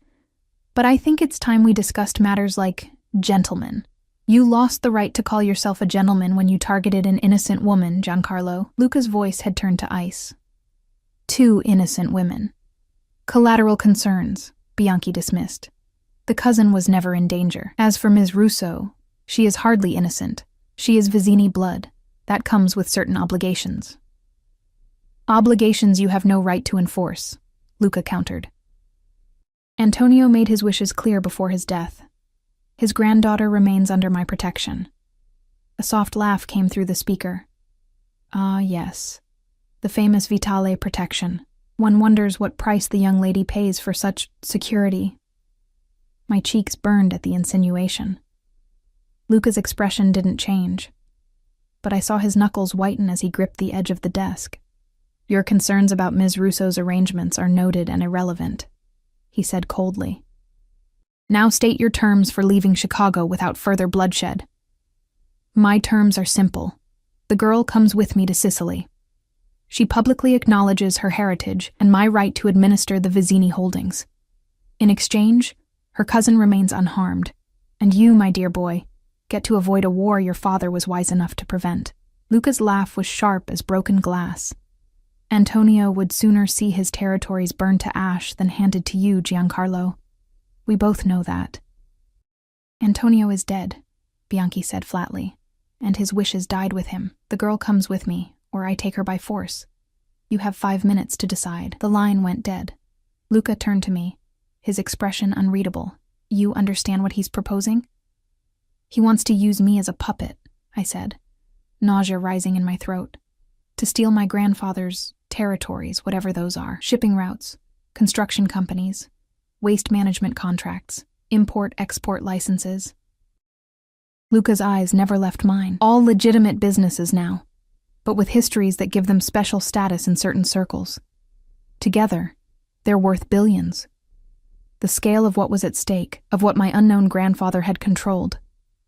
but I think it's time we discussed matters like gentlemen. You lost the right to call yourself a gentleman when you targeted an innocent woman, Giancarlo." Luca's voice had turned to ice. "Two innocent women. Collateral concerns," Bianchi dismissed. "The cousin was never in danger. As for Ms. Russo, she is hardly innocent. She is Vizzini blood. That comes with certain obligations." "Obligations you have no right to enforce," Luca countered. "Antonio made his wishes clear before his death. His granddaughter remains under my protection." A soft laugh came through the speaker. "Ah, yes. The famous Vitale protection. One wonders what price the young lady pays for such security." My cheeks burned at the insinuation. Luca's expression didn't change, but I saw his knuckles whiten as he gripped the edge of the desk. "Your concerns about Ms. Russo's arrangements are noted and irrelevant," he said coldly. "Now state your terms for leaving Chicago without further bloodshed." "My terms are simple. The girl comes with me to Sicily. She publicly acknowledges her heritage and my right to administer the Vizzini holdings. In exchange, her cousin remains unharmed, and you, my dear boy, get to avoid a war your father was wise enough to prevent." Luca's laugh was sharp as broken glass. "Antonio would sooner see his territories burned to ash than handed to you, Giancarlo. We both know that." "Antonio is dead," Bianchi said flatly, "and his wishes died with him. The girl comes with me, or I take her by force. You have 5 minutes to decide." The line went dead. Luca turned to me, his expression unreadable. "You understand what he's proposing?" "He wants to use me as a puppet," I said, nausea rising in my throat. "To steal my grandfather's territories, whatever those are. Shipping routes, construction companies, waste management contracts, import-export licenses." Luca's eyes never left mine. "All legitimate businesses now, but with histories that give them special status in certain circles. Together, they're worth billions." The scale of what was at stake, of what my unknown grandfather had controlled,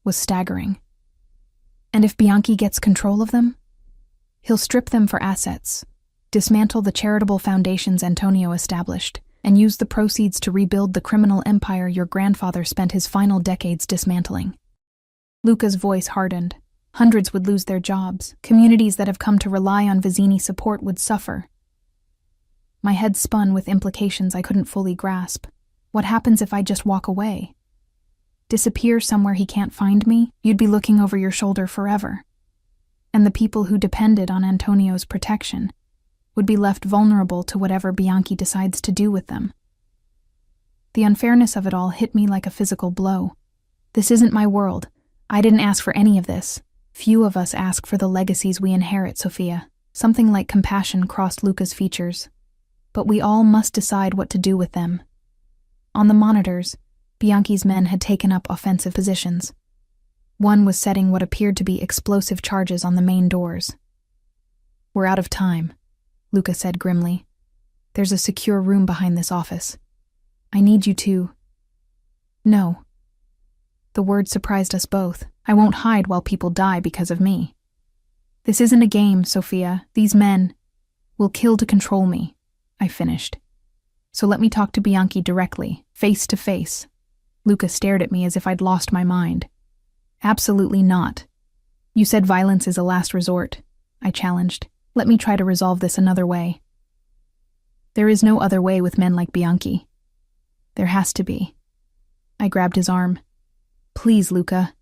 was staggering. And if Bianchi gets control of them, he'll strip them for assets, dismantle the charitable foundations Antonio established, and use the proceeds to rebuild the criminal empire your grandfather spent his final decades dismantling. Luca's voice hardened. Hundreds would lose their jobs. Communities that have come to rely on Vizzini support would suffer. My head spun with implications I couldn't fully grasp. What happens if I just walk away? Disappear somewhere he can't find me? You'd be looking over your shoulder forever. And the people who depended on Antonio's protection would be left vulnerable to whatever Bianchi decides to do with them. The unfairness of it all hit me like a physical blow. This isn't my world. I didn't ask for any of this. Few of us ask for the legacies we inherit, Sophia. Something like compassion crossed Luca's features. But we all must decide what to do with them. On the monitors, Bianchi's men had taken up offensive positions. One was setting what appeared to be explosive charges on the main doors. "We're out of time," Luca said grimly. "There's a secure room behind this office. I need you to..." "No." The word surprised us both. "I won't hide while people die because of me. This isn't a game, Sophia. These men will kill to control me," I finished. "So let me talk to Bianchi directly, face to face." Luca stared at me as if I'd lost my mind. Absolutely not. You said violence is a last resort, I challenged. Let me try to resolve this another way. There is no other way with men like Bianchi. There has to be. I grabbed his arm. Please, Luca.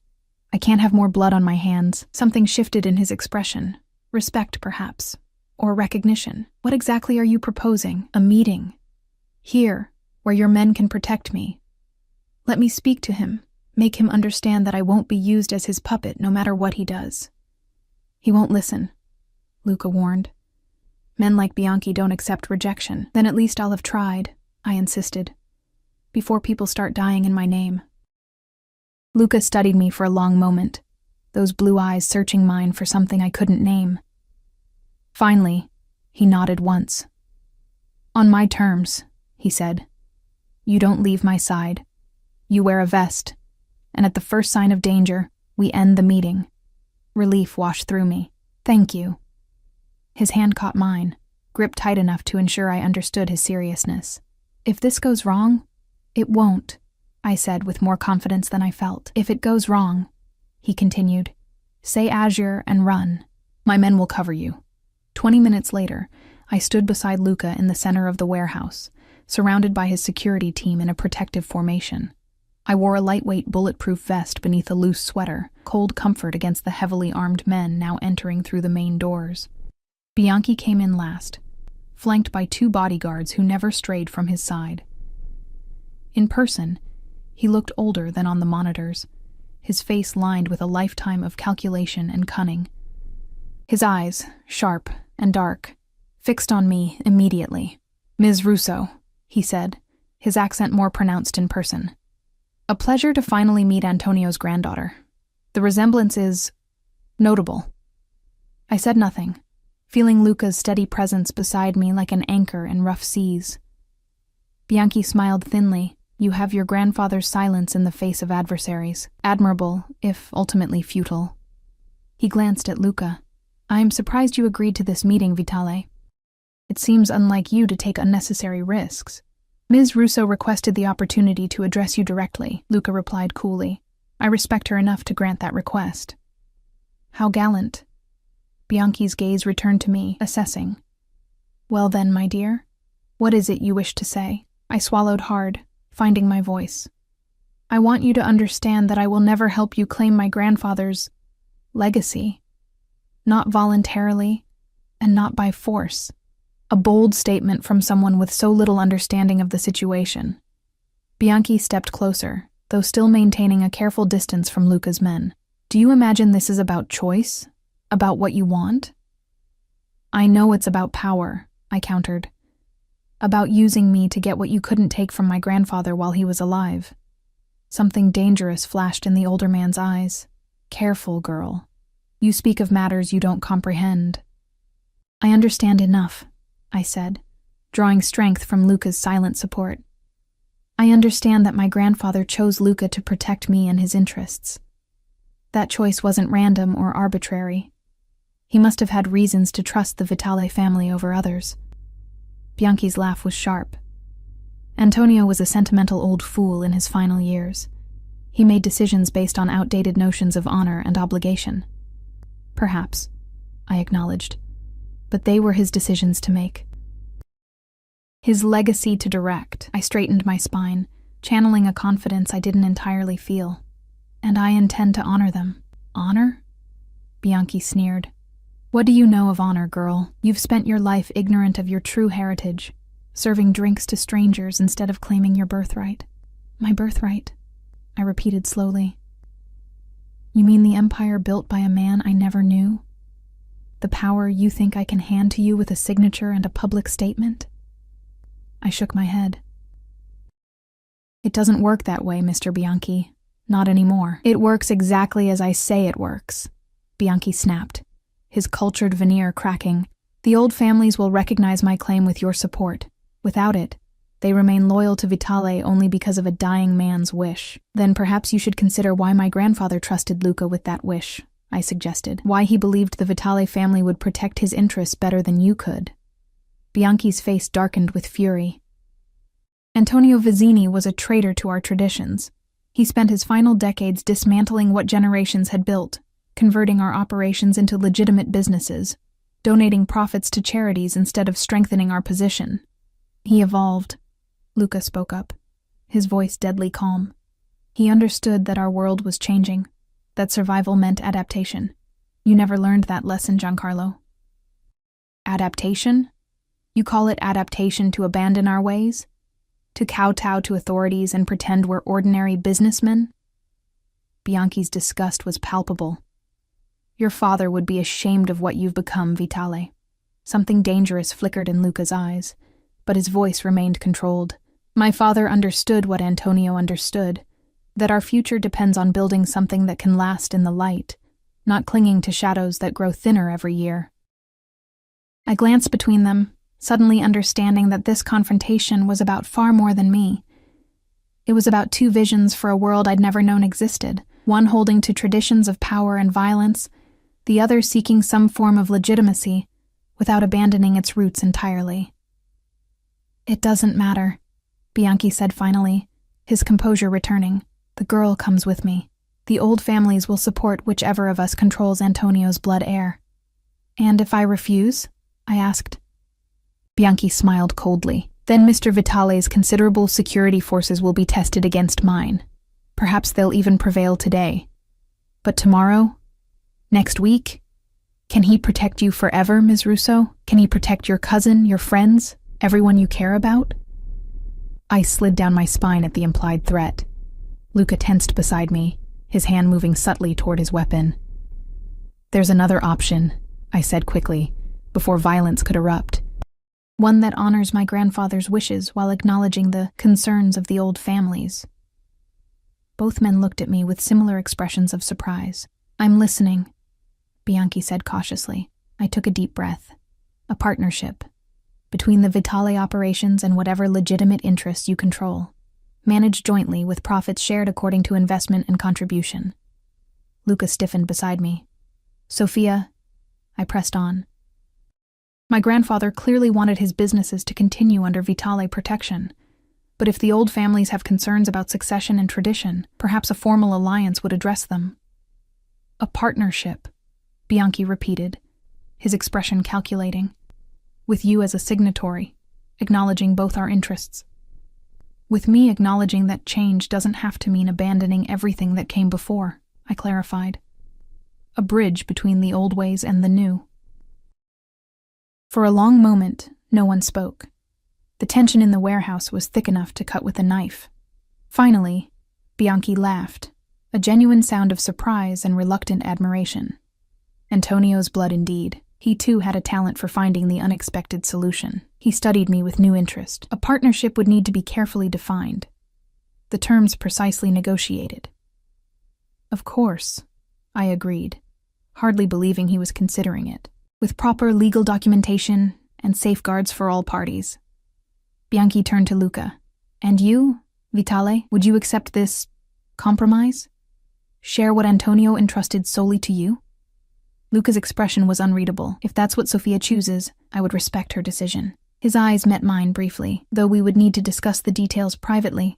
I can't have more blood on my hands. Something shifted in his expression. Respect, perhaps. Or recognition. What exactly are you proposing? A meeting. Here, where your men can protect me. Let me speak to him. Make him understand that I won't be used as his puppet no matter what he does. He won't listen, Luca warned. Men like Bianchi don't accept rejection. Then at least I'll have tried, I insisted. Before people start dying in my name. Luca studied me for a long moment, those blue eyes searching mine for something I couldn't name. Finally, he nodded once. On my terms, he said. You don't leave my side. You wear a vest, and at the first sign of danger, we end the meeting. Relief washed through me. Thank you. His hand caught mine, gripped tight enough to ensure I understood his seriousness. If this goes wrong, it won't, I said with more confidence than I felt. If it goes wrong, he continued, say Azure and run. My men will cover you. 20 minutes later, I stood beside Luca in the center of the warehouse, surrounded by his security team in a protective formation. I wore a lightweight bulletproof vest beneath a loose sweater, cold comfort against the heavily armed men now entering through the main doors. Bianchi came in last, flanked by 2 bodyguards who never strayed from his side. In person, he looked older than on the monitors, his face lined with a lifetime of calculation and cunning. His eyes, sharp and dark, fixed on me immediately. Ms. Russo, he said, his accent more pronounced in person. A pleasure to finally meet Antonio's granddaughter. The resemblance is notable. I said nothing, feeling Luca's steady presence beside me like an anchor in rough seas. Bianchi smiled thinly. You have your grandfather's silence in the face of adversaries. Admirable, if ultimately futile. He glanced at Luca. I am surprised you agreed to this meeting, Vitale. It seems unlike you to take unnecessary risks. Ms. Russo requested the opportunity to address you directly, Luca replied coolly. I respect her enough to grant that request. How gallant. Bianchi's gaze returned to me, assessing. Well then, my dear, what is it you wish to say? I swallowed hard, finding my voice. I want you to understand that I will never help you claim my grandfather's legacy. Not voluntarily, and not by force. A bold statement from someone with so little understanding of the situation. Bianchi stepped closer, though still maintaining a careful distance from Luca's men. Do you imagine this is about choice? About what you want? I know it's about power, I countered. About using me to get what you couldn't take from my grandfather while he was alive. Something dangerous flashed in the older man's eyes. Careful, girl. You speak of matters you don't comprehend. I understand enough, I said, drawing strength from Luca's silent support. I understand that my grandfather chose Luca to protect me and his interests. That choice wasn't random or arbitrary. He must have had reasons to trust the Vitale family over others. Bianchi's laugh was sharp. Antonio was a sentimental old fool in his final years. He made decisions based on outdated notions of honor and obligation. Perhaps, I acknowledged, but they were his decisions to make. His legacy to direct. I straightened my spine, channeling a confidence I didn't entirely feel. And I intend to honor them. Honor? Bianchi sneered. What do you know of honor, girl? You've spent your life ignorant of your true heritage, serving drinks to strangers instead of claiming your birthright. My birthright, I repeated slowly. You mean the empire built by a man I never knew? The power you think I can hand to you with a signature and a public statement? I shook my head. It doesn't work that way, Mr. Bianchi. Not anymore. It works exactly as I say it works, Bianchi snapped, his cultured veneer cracking. The old families will recognize my claim with your support. Without it, they remain loyal to Vitale only because of a dying man's wish. Then perhaps you should consider why my grandfather trusted Luca with that wish, I suggested. Why he believed the Vitale family would protect his interests better than you could. Bianchi's face darkened with fury. Antonio Vizzini was a traitor to our traditions. He spent his final decades dismantling what generations had built, converting our operations into legitimate businesses, donating profits to charities instead of strengthening our position. He evolved. Luca spoke up, his voice deadly calm. He understood that our world was changing, that survival meant adaptation. You never learned that lesson, Giancarlo. Adaptation? You call it adaptation to abandon our ways? To kowtow to authorities and pretend we're ordinary businessmen? Bianchi's disgust was palpable. Your father would be ashamed of what you've become, Vitale. Something dangerous flickered in Luca's eyes, but his voice remained controlled. My father understood what Antonio understood, that our future depends on building something that can last in the light, not clinging to shadows that grow thinner every year. I glanced between them, suddenly understanding that this confrontation was about far more than me. It was about two visions for a world I'd never known existed, one holding to traditions of power and violence, the other seeking some form of legitimacy without abandoning its roots entirely. It doesn't matter, Bianchi said finally, his composure returning. The girl comes with me. The old families will support whichever of us controls Antonio's blood heir. And if I refuse? I asked. Bianchi smiled coldly. Then Mr. Vitale's considerable security forces will be tested against mine. Perhaps they'll even prevail today. But tomorrow? Next week? Can he protect you forever, Ms. Russo? Can he protect your cousin, your friends, everyone you care about? I slid down my spine at the implied threat. Luca tensed beside me, his hand moving subtly toward his weapon. There's another option, I said quickly, before violence could erupt. One that honors my grandfather's wishes while acknowledging the concerns of the old families. Both men looked at me with similar expressions of surprise. I'm listening, Bianchi said cautiously. I took a deep breath. A partnership, between the Vitale operations and whatever legitimate interests you control, managed jointly with profits shared according to investment and contribution. Luca stiffened beside me. Sophia, I pressed on. My grandfather clearly wanted his businesses to continue under Vitale protection, but if the old families have concerns about succession and tradition, perhaps a formal alliance would address them. A partnership, Bianchi repeated, his expression calculating. With you as a signatory, acknowledging both our interests. With me acknowledging that change doesn't have to mean abandoning everything that came before, I clarified. A bridge between the old ways and the new. For a long moment, no one spoke. The tension in the warehouse was thick enough to cut with a knife. Finally, Bianchi laughed, a genuine sound of surprise and reluctant admiration. Antonio's blood indeed. He too had a talent for finding the unexpected solution. He studied me with new interest. A partnership would need to be carefully defined, the terms precisely negotiated. Of course, I agreed, hardly believing he was considering it. With proper legal documentation and safeguards for all parties. Bianchi turned to Luca. And you, Vitale, would you accept this compromise? Share what Antonio entrusted solely to you? Luca's expression was unreadable. If that's what Sophia chooses, I would respect her decision. His eyes met mine briefly, though we would need to discuss the details privately.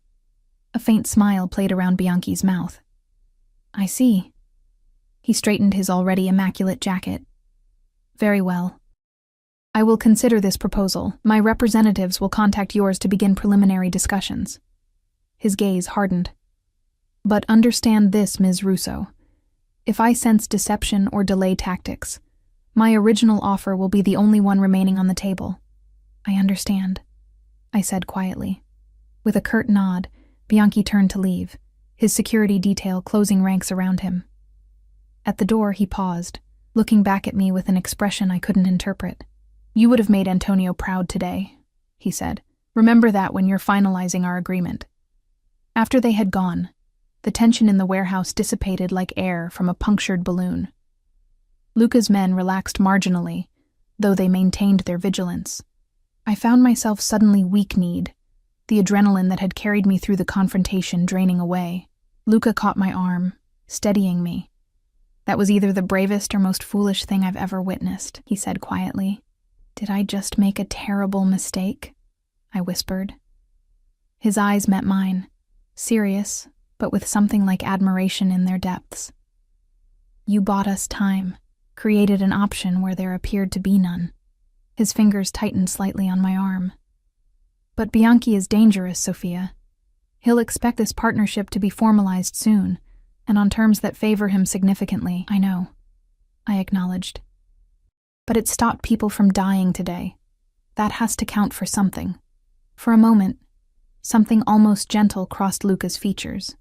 A faint smile played around Bianchi's mouth. I see. He straightened his already immaculate jacket. Very well. I will consider this proposal. My representatives will contact yours to begin preliminary discussions. His gaze hardened. But understand this, Ms. Russo. If I sense deception or delay tactics, my original offer will be the only one remaining on the table. I understand, I said quietly. With a curt nod, Bianchi turned to leave, his security detail closing ranks around him. At the door, he paused, looking back at me with an expression I couldn't interpret. You would have made Antonio proud today, he said. Remember that when you're finalizing our agreement. After they had gone, the tension in the warehouse dissipated like air from a punctured balloon. Luca's men relaxed marginally, though they maintained their vigilance. I found myself suddenly weak-kneed, the adrenaline that had carried me through the confrontation draining away. Luca caught my arm, steadying me. That was either the bravest or most foolish thing I've ever witnessed, he said quietly. Did I just make a terrible mistake? I whispered. His eyes met mine, serious, but with something like admiration in their depths. You bought us time, created an option where there appeared to be none. His fingers tightened slightly on my arm. But Bianchi is dangerous, Sophia. He'll expect this partnership to be formalized soon, and on terms that favor him significantly. I know, I acknowledged. But it stopped people from dying today. That has to count for something. For a moment, something almost gentle crossed Luca's features.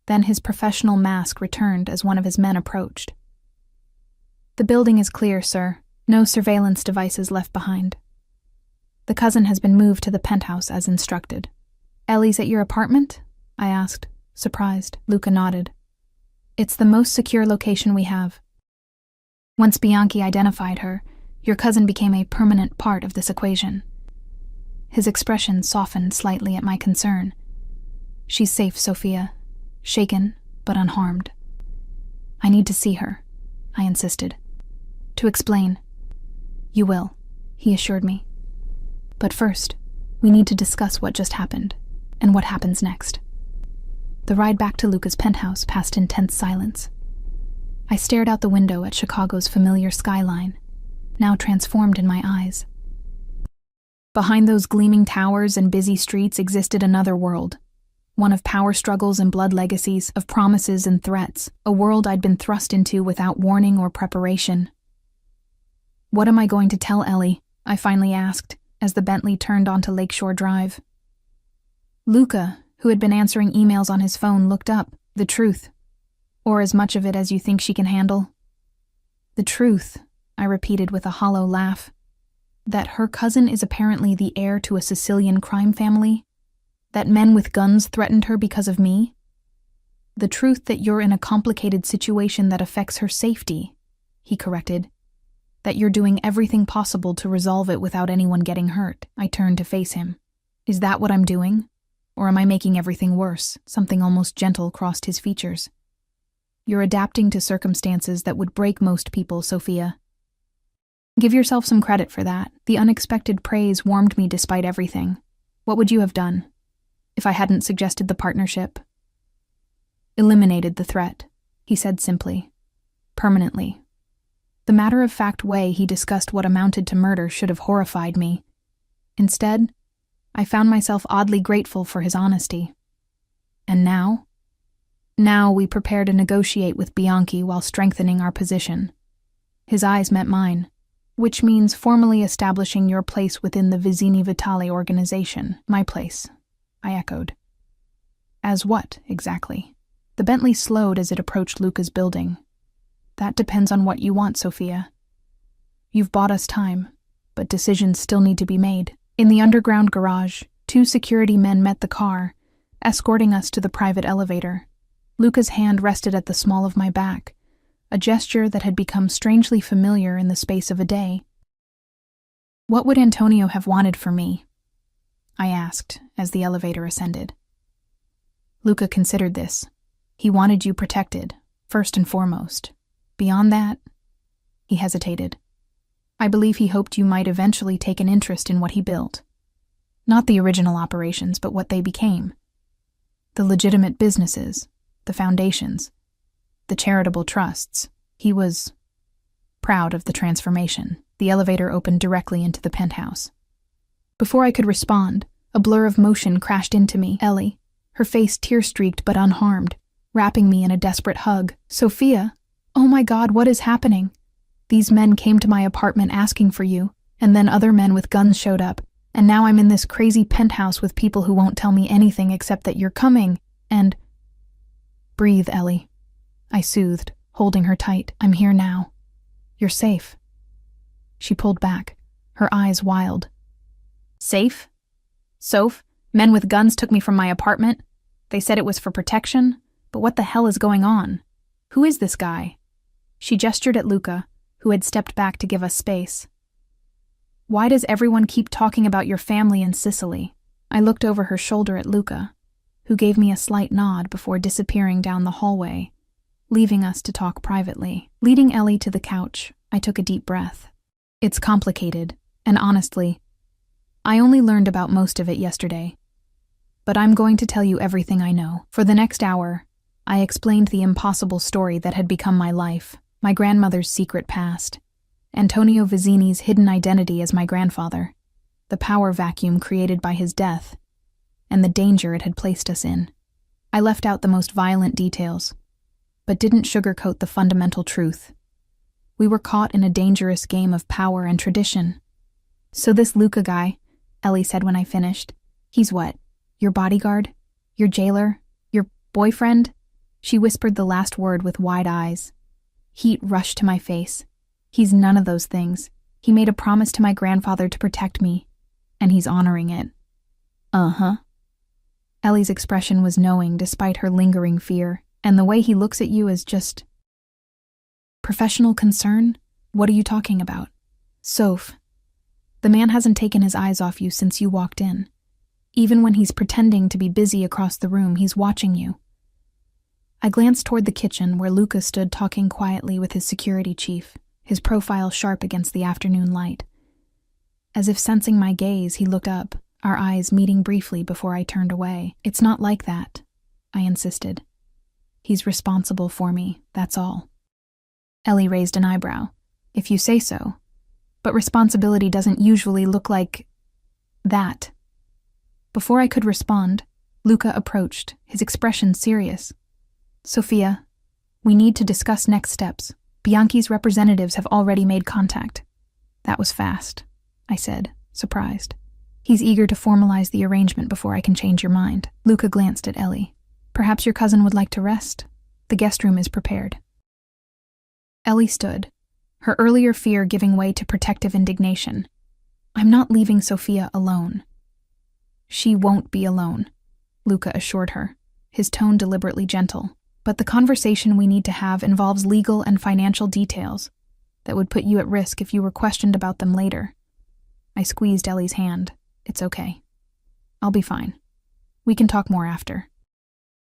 Then his professional mask returned as one of his men approached. The building is clear, sir. No surveillance devices left behind. The cousin has been moved to the penthouse as instructed. Ellie's at your apartment? I asked, surprised. Luca nodded. It's the most secure location we have. Once Bianchi identified her, your cousin became a permanent part of this equation. His expression softened slightly at my concern. She's safe, Sophia. Shaken, but unharmed. I need to see her, I insisted. To explain. You will, he assured me. But first, we need to discuss what just happened, and what happens next. The ride back to Luca's penthouse passed in tense silence. I stared out the window at Chicago's familiar skyline, now transformed in my eyes. Behind those gleaming towers and busy streets existed another world. One of power struggles and blood legacies, of promises and threats, a world I'd been thrust into without warning or preparation. What am I going to tell Ellie? I finally asked, as the Bentley turned onto Lakeshore Drive. Luca, who had been answering emails on his phone, looked up. The truth. Or as much of it as you think she can handle. The truth, I repeated with a hollow laugh. That her cousin is apparently the heir to a Sicilian crime family? That men with guns threatened her because of me? The truth that you're in a complicated situation that affects her safety, he corrected. That you're doing everything possible to resolve it without anyone getting hurt. I turned to face him. Is that what I'm doing? Or am I making everything worse? Something almost gentle crossed his features. You're adapting to circumstances that would break most people, Sophia. Give yourself some credit for that. The unexpected praise warmed me despite everything. What would you have done if I hadn't suggested the partnership? Eliminated the threat, he said simply. Permanently. The matter-of-fact way he discussed what amounted to murder should have horrified me. Instead, I found myself oddly grateful for his honesty. And now? Now we prepare to negotiate with Bianchi while strengthening our position. His eyes met mine, which means formally establishing your place within the Vizzini Vitali organization. My place, I echoed. As what, exactly? The Bentley slowed as it approached Luca's building. That depends on what you want, Sophia. You've bought us time, but decisions still need to be made. In the underground garage, 2 security men met the car, escorting us to the private elevator. Luca's hand rested at the small of my back, a gesture that had become strangely familiar in the space of a day. What would Antonio have wanted for me? I asked as the elevator ascended. Luca considered this. He wanted you protected, first and foremost. Beyond that, he hesitated. I believe he hoped you might eventually take an interest in what he built. Not the original operations, but what they became. The legitimate businesses, the foundations, the charitable trusts. He was proud of the transformation. The elevator opened directly into the penthouse. Before I could respond, a blur of motion crashed into me. Ellie, her face tear-streaked but unharmed, wrapping me in a desperate hug. Sophia! Oh my God, what is happening? These men came to my apartment asking for you, and then other men with guns showed up, and now I'm in this crazy penthouse with people who won't tell me anything except that you're coming, and... Breathe, Ellie. I soothed, holding her tight. I'm here now. You're safe. She pulled back, her eyes wild. Safe? Soph, men with guns took me from my apartment. They said it was for protection, but what the hell is going on? Who is this guy? She gestured at Luca, who had stepped back to give us space. Why does everyone keep talking about your family in Sicily? I looked over her shoulder at Luca, who gave me a slight nod before disappearing down the hallway, leaving us to talk privately. Leading Ellie to the couch, I took a deep breath. It's complicated, and honestly, I only learned about most of it yesterday. but I'm going to tell you everything I know. For the next hour, I explained the impossible story that had become my life, my grandmother's secret past, Antonio Vizzini's hidden identity as my grandfather, the power vacuum created by his death, and the danger it had placed us in. I left out the most violent details, but didn't sugarcoat the fundamental truth. We were caught in a dangerous game of power and tradition. So this Luca guy, Ellie said when I finished, he's what? Your bodyguard? Your jailer? Your boyfriend? She whispered the last word with wide eyes. Heat rushed to my face. He's none of those things. He made a promise to my grandfather to protect me, and he's honoring it. Uh-huh. Ellie's expression was knowing despite her lingering fear, and the way he looks at you is just... Professional concern? What are you talking about? Soph, the man hasn't taken his eyes off you since you walked in. Even when he's pretending to be busy across the room, he's watching you. I glanced toward the kitchen where Luca stood talking quietly with his security chief, his profile sharp against the afternoon light. As if sensing my gaze, he looked up, our eyes meeting briefly before I turned away. It's not like that, I insisted. He's responsible for me, that's all. Ellie raised an eyebrow. If you say so. But responsibility doesn't usually look like... that. Before I could respond, Luca approached, his expression serious. Sophia, we need to discuss next steps. Bianchi's representatives have already made contact. That was fast, I said, surprised. He's eager to formalize the arrangement before I can change your mind. Luca glanced at Ellie. Perhaps your cousin would like to rest? The guest room is prepared. Ellie stood, her earlier fear giving way to protective indignation. I'm not leaving Sophia alone. She won't be alone, Luca assured her, his tone deliberately gentle. But the conversation we need to have involves legal and financial details that would put you at risk if you were questioned about them later. I squeezed Ellie's hand. It's okay. I'll be fine. We can talk more after.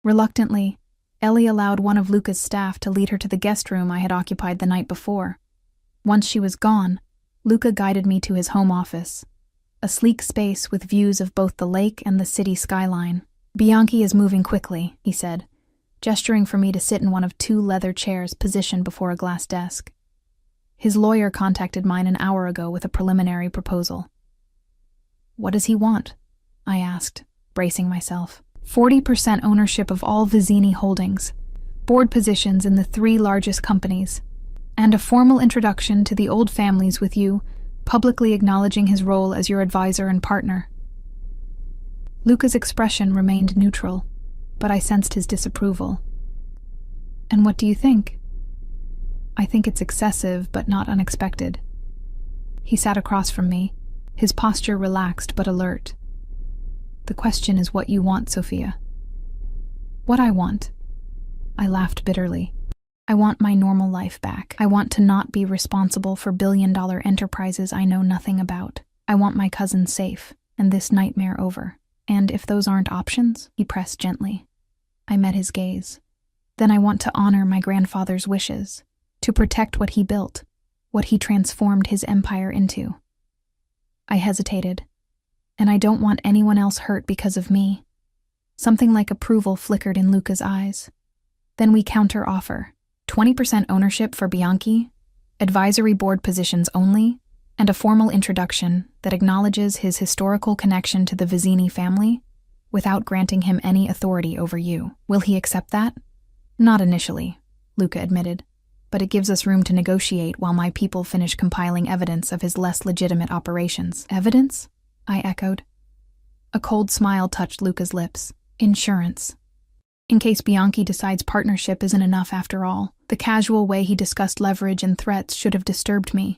Reluctantly, Ellie allowed one of Luca's staff to lead her to the guest room I had occupied the night before. Once she was gone, Luca guided me to his home office, a sleek space with views of both the lake and the city skyline. Bianchi is moving quickly, he said, gesturing for me to sit in one of 2 leather chairs positioned before a glass desk. His lawyer contacted mine an hour ago with a preliminary proposal. What does he want? I asked, bracing myself. 40% ownership of all Vizzini holdings, board positions in the 3 largest companies, and a formal introduction to the old families with you, publicly acknowledging his role as your advisor and partner. Luca's expression remained neutral, but I sensed his disapproval. And what do you think? I think it's excessive, but not unexpected. He sat across from me, his posture relaxed but alert. The question is what you want, Sophia. What I want? I laughed bitterly. I want my normal life back. I want to not be responsible for billion-dollar enterprises I know nothing about. I want my cousin safe, and this nightmare over. And if those aren't options, he pressed gently. I met his gaze. Then I want to honor my grandfather's wishes, to protect what he built, what he transformed his empire into. I hesitated. And I don't want anyone else hurt because of me. Something like approval flickered in Luca's eyes. Then we counter-offer. 20% ownership for Bianchi, advisory board positions only, and a formal introduction that acknowledges his historical connection to the Vizzini family without granting him any authority over you. Will he accept that? Not initially, Luca admitted, but it gives us room to negotiate while my people finish compiling evidence of his less legitimate operations. Evidence? I echoed. A cold smile touched Luca's lips. Insurance. In case Bianchi decides partnership isn't enough after all, the casual way he discussed leverage and threats should have disturbed me.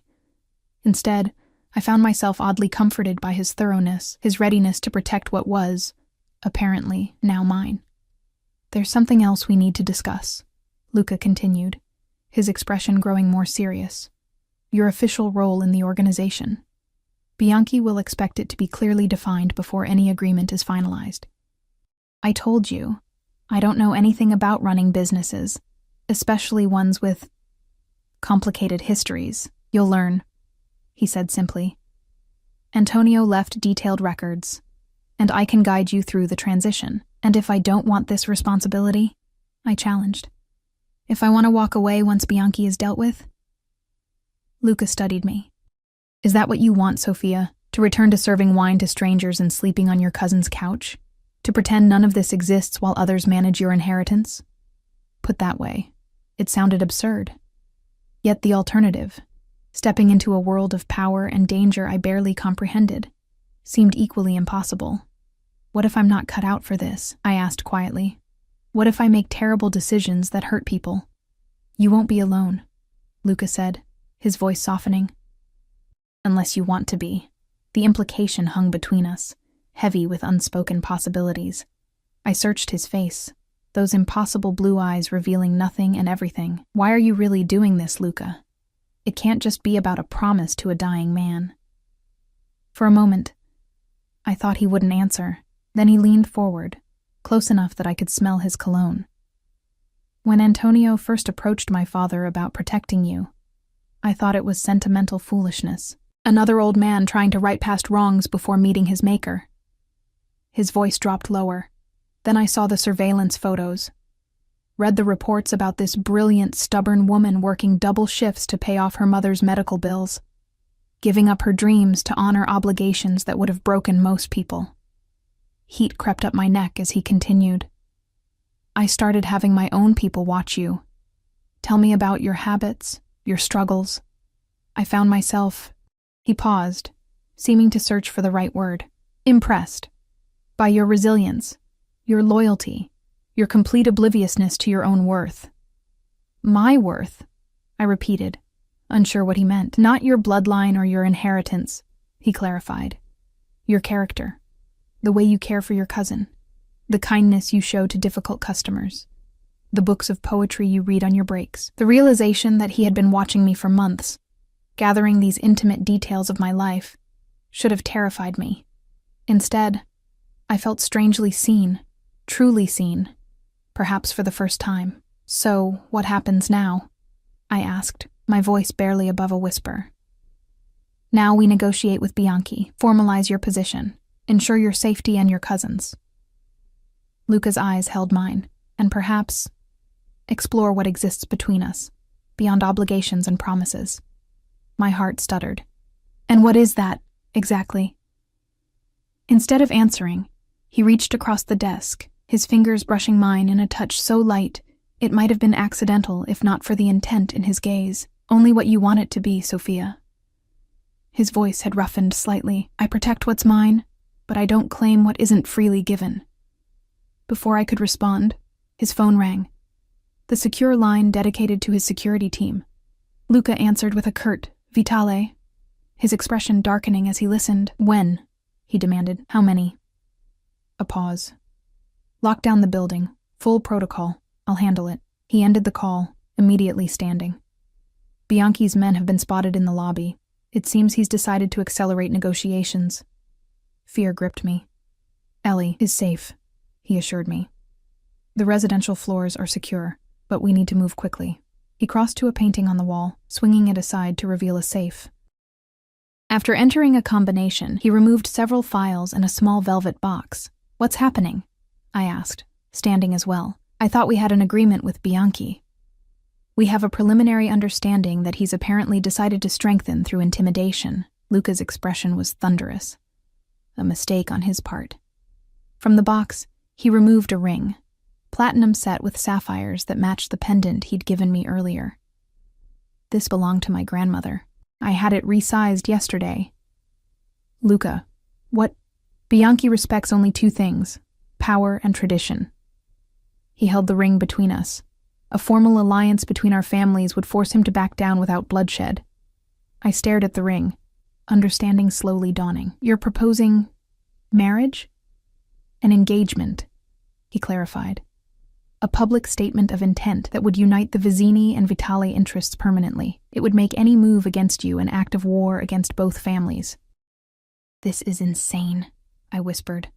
Instead, I found myself oddly comforted by his thoroughness, his readiness to protect what was, apparently, now mine. There's something else we need to discuss, Luca continued, his expression growing more serious. Your official role in the organization. Bianchi will expect it to be clearly defined before any agreement is finalized. I told you, I don't know anything about running businesses, especially ones with complicated histories. You'll learn, he said simply. Antonio left detailed records, and I can guide you through the transition. And if I don't want this responsibility, I challenged. If I want to walk away once Bianchi is dealt with? Luca studied me. Is that what you want, Sophia? To return to serving wine to strangers and sleeping on your cousin's couch? To pretend none of this exists while others manage your inheritance? Put that way, it sounded absurd. Yet the alternative, stepping into a world of power and danger I barely comprehended, seemed equally impossible. What if I'm not cut out for this? I asked quietly. What if I make terrible decisions that hurt people? You won't be alone, Luca said, his voice softening. Unless you want to be. The implication hung between us, heavy with unspoken possibilities. I searched his face, those impossible blue eyes revealing nothing and everything. Why are you really doing this, Luca? It can't just be about a promise to a dying man. For a moment, I thought he wouldn't answer. Then he leaned forward, close enough that I could smell his cologne. When Antonio first approached my father about protecting you, I thought it was sentimental foolishness. Another old man trying to right past wrongs before meeting his maker. His voice dropped lower. Then I saw the surveillance photos. Read the reports about this brilliant, stubborn woman working double shifts to pay off her mother's medical bills, giving up her dreams to honor obligations that would have broken most people. Heat crept up my neck as he continued. I started having my own people watch you. Tell me about your habits, your struggles. I found myself... He paused, seeming to search for the right word. Impressed by your resilience, your loyalty, your complete obliviousness to your own worth. My worth, I repeated, unsure what he meant. Not your bloodline or your inheritance, he clarified. Your character, the way you care for your cousin, the kindness you show to difficult customers, the books of poetry you read on your breaks. The realization that he had been watching me for months, gathering these intimate details of my life, should have terrified me. Instead, I felt strangely seen, truly seen, perhaps for the first time. So, what happens now? I asked, my voice barely above a whisper. Now we negotiate with Bianchi, formalize your position, ensure your safety and your cousin's. Luca's eyes held mine, and perhaps explore what exists between us, beyond obligations and promises. My heart stuttered. And what is that, exactly? Instead of answering, he reached across the desk, his fingers brushing mine in a touch so light it might have been accidental if not for the intent in his gaze. Only what you want it to be, Sophia. His voice had roughened slightly. I protect what's mine, but I don't claim what isn't freely given. Before I could respond, his phone rang. The secure line dedicated to his security team. Luca answered with a curt, Vitale, his expression darkening as he listened. When? He demanded. How many? A pause. Lock down the building. Full protocol. I'll handle it. He ended the call, immediately standing. Bianchi's men have been spotted in the lobby. It seems he's decided to accelerate negotiations. Fear gripped me. Ellie is safe, he assured me. The residential floors are secure, but we need to move quickly. He crossed to a painting on the wall, swinging it aside to reveal a safe. After entering a combination, he removed several files and a small velvet box. What's happening? I asked, standing as well. I thought we had an agreement with Bianchi. We have a preliminary understanding that he's apparently decided to strengthen through intimidation. Luca's expression was thunderous. A mistake on his part. From the box, he removed a ring, platinum set with sapphires that matched the pendant he'd given me earlier. This belonged to my grandmother. I had it resized yesterday. Luca, what? Bianchi respects only two things, power and tradition. He held the ring between us. A formal alliance between our families would force him to back down without bloodshed. I stared at the ring, understanding slowly dawning. You're proposing marriage? An engagement, he clarified. A public statement of intent that would unite the Vizzini and Vitale interests permanently. It would make any move against you an act of war against both families. This is insane, I whispered.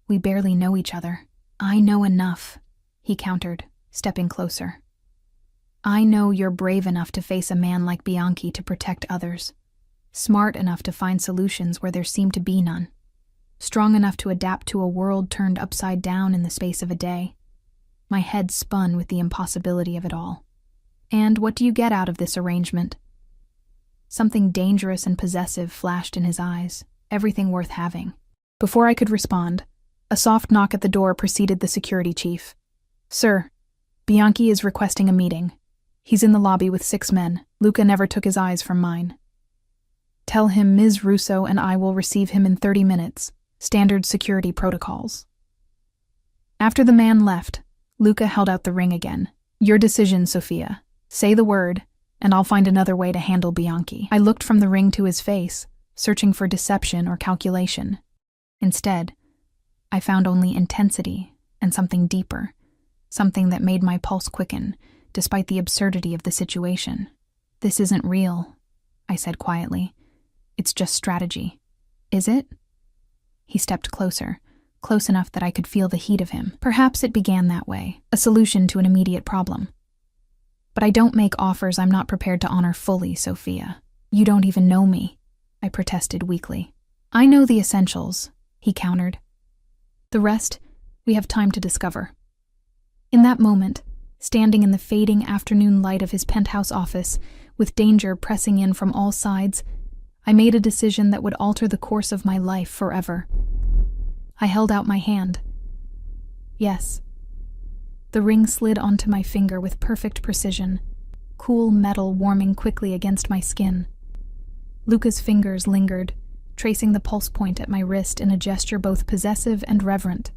We barely know each other. I know enough, he countered, stepping closer. I know you're brave enough to face a man like Bianchi to protect others, smart enough to find solutions where there seem to be none. strong enough to adapt to a world turned upside down in the space of a day. My head spun with the impossibility of it all. And what do you get out of this arrangement? Something dangerous and possessive flashed in his eyes, everything worth having. Before I could respond, a soft knock at the door preceded the security chief. "Sir, Bianchi is requesting a meeting. He's in the lobby with 6 men. Luca never took his eyes from mine. Tell him Ms. Russo and I will receive him in 30 minutes. Standard security protocols." After the man left, Luca held out the ring again. "Your decision, Sophia. Say the word, and I'll find another way to handle Bianchi." I looked from the ring to his face, searching for deception or calculation. Instead, I found only intensity and something deeper, something that made my pulse quicken, despite the absurdity of the situation. "This isn't real," I said quietly. "It's just strategy." "Is it?" He stepped closer, close enough that I could feel the heat of him. "Perhaps it began that way, a solution to an immediate problem. But I don't make offers I'm not prepared to honor fully, Sophia. You don't even know me," I protested weakly. "I know the essentials," he countered. "The rest, we have time to discover." In that moment, standing in the fading afternoon light of his penthouse office, with danger pressing in from all sides, I made a decision that would alter the course of my life forever. I held out my hand. Yes. The ring slid onto my finger with perfect precision, cool metal warming quickly against my skin. Luca's fingers lingered, tracing the pulse point at my wrist in a gesture both possessive and reverent.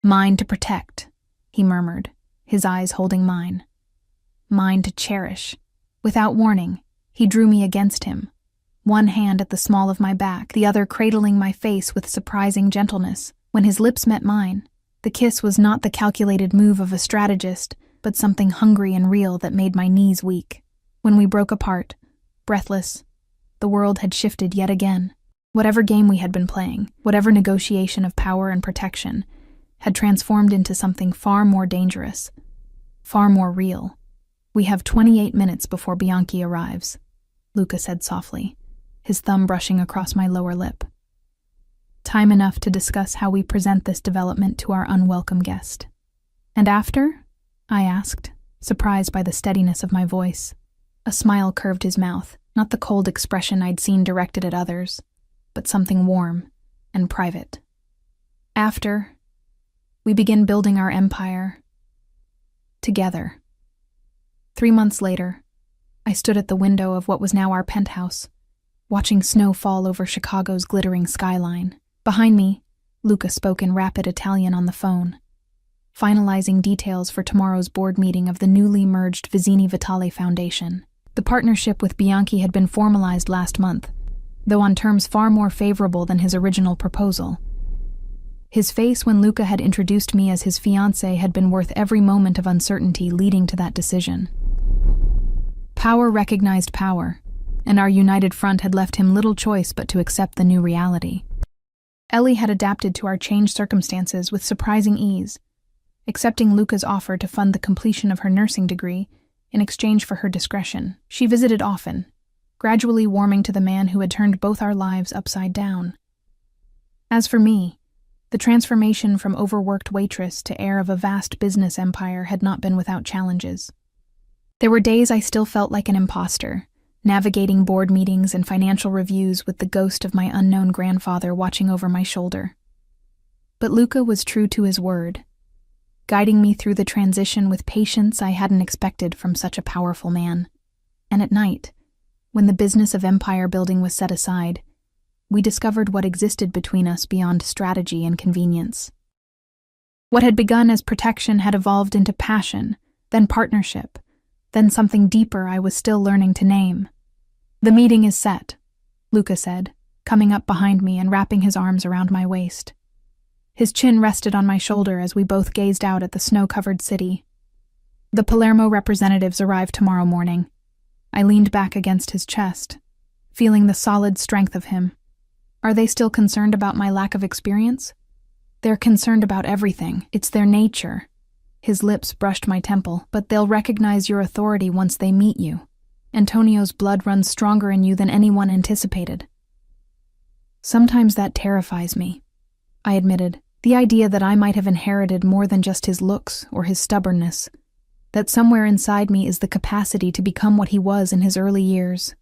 "Mine to protect," he murmured, his eyes holding mine. "Mine to cherish." Without warning, he drew me against him, one hand at the small of my back, the other cradling my face with surprising gentleness. When his lips met mine, the kiss was not the calculated move of a strategist, but something hungry and real that made my knees weak. When we broke apart, breathless, the world had shifted yet again. Whatever game we had been playing, whatever negotiation of power and protection, had transformed into something far more dangerous, far more real. "We have 28 minutes before Bianchi arrives," Luca said softly, his thumb brushing across my lower lip. "Time enough to discuss how we present this development to our unwelcome guest." "And after?" I asked, surprised by the steadiness of my voice. A smile curved his mouth, not the cold expression I'd seen directed at others, but something warm and private. "After, we begin building our empire together." 3 months later, I stood at the window of what was now our penthouse, watching snow fall over Chicago's glittering skyline. Behind me, Luca spoke in rapid Italian on the phone, finalizing details for tomorrow's board meeting of the newly merged Vizzini Vitale Foundation. The partnership with Bianchi had been formalized last month, though on terms far more favorable than his original proposal. His face when Luca had introduced me as his fiancé had been worth every moment of uncertainty leading to that decision. Power recognized power, and our united front had left him little choice but to accept the new reality. Ellie had adapted to our changed circumstances with surprising ease, accepting Luca's offer to fund the completion of her nursing degree in exchange for her discretion. She visited often, gradually warming to the man who had turned both our lives upside down. As for me, the transformation from overworked waitress to heir of a vast business empire had not been without challenges. There were days I still felt like an imposter, navigating board meetings and financial reviews with the ghost of my unknown grandfather watching over my shoulder. But Luca was true to his word, guiding me through the transition with patience I hadn't expected from such a powerful man. And at night, when the business of empire building was set aside, we discovered what existed between us beyond strategy and convenience. What had begun as protection had evolved into passion, then partnership, then something deeper I was still learning to name. "The meeting is set," Luca said, coming up behind me and wrapping his arms around my waist. His chin rested on my shoulder as we both gazed out at the snow-covered city. "The Palermo representatives arrive tomorrow morning." I leaned back against his chest, feeling the solid strength of him. "Are they still concerned about my lack of experience?" "They're concerned about everything. It's their nature." His lips brushed my temple. "But they'll recognize your authority once they meet you. Antonio's blood runs stronger in you than anyone anticipated." Sometimes that terrifies me, I admitted. The idea that I might have inherited more than just his looks or his stubbornness, that somewhere inside me is the capacity to become what he was in his early years.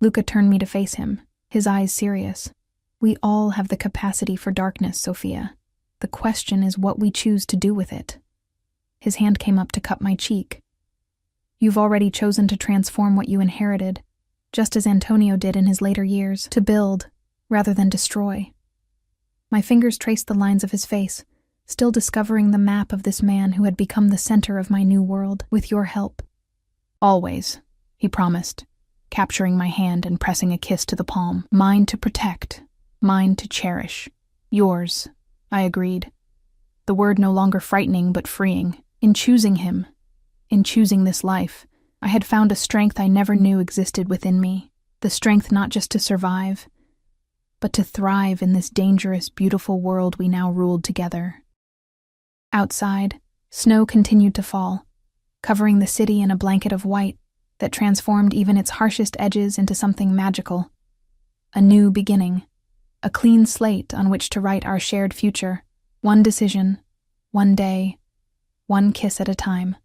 Luca turned me to face him, his eyes serious. We all have the capacity for darkness, Sophia. The question is what we choose to do with it. His hand came up to cup my cheek. You've already chosen to transform what you inherited, just as Antonio did in his later years, to build rather than destroy. My fingers traced the lines of his face, still discovering the map of this man who had become the center of my new world, with your help. Always, he promised, capturing my hand and pressing a kiss to the palm. Mine to protect, mine to cherish. Yours, I agreed. The word no longer frightening but freeing. In choosing him, in choosing this life, I had found a strength I never knew existed within me. The strength not just to survive, but to thrive in this dangerous, beautiful world we now ruled together. Outside, snow continued to fall, covering the city in a blanket of white that transformed even its harshest edges into something magical. A new beginning, a clean slate on which to write our shared future, one decision, one day, one kiss at a time.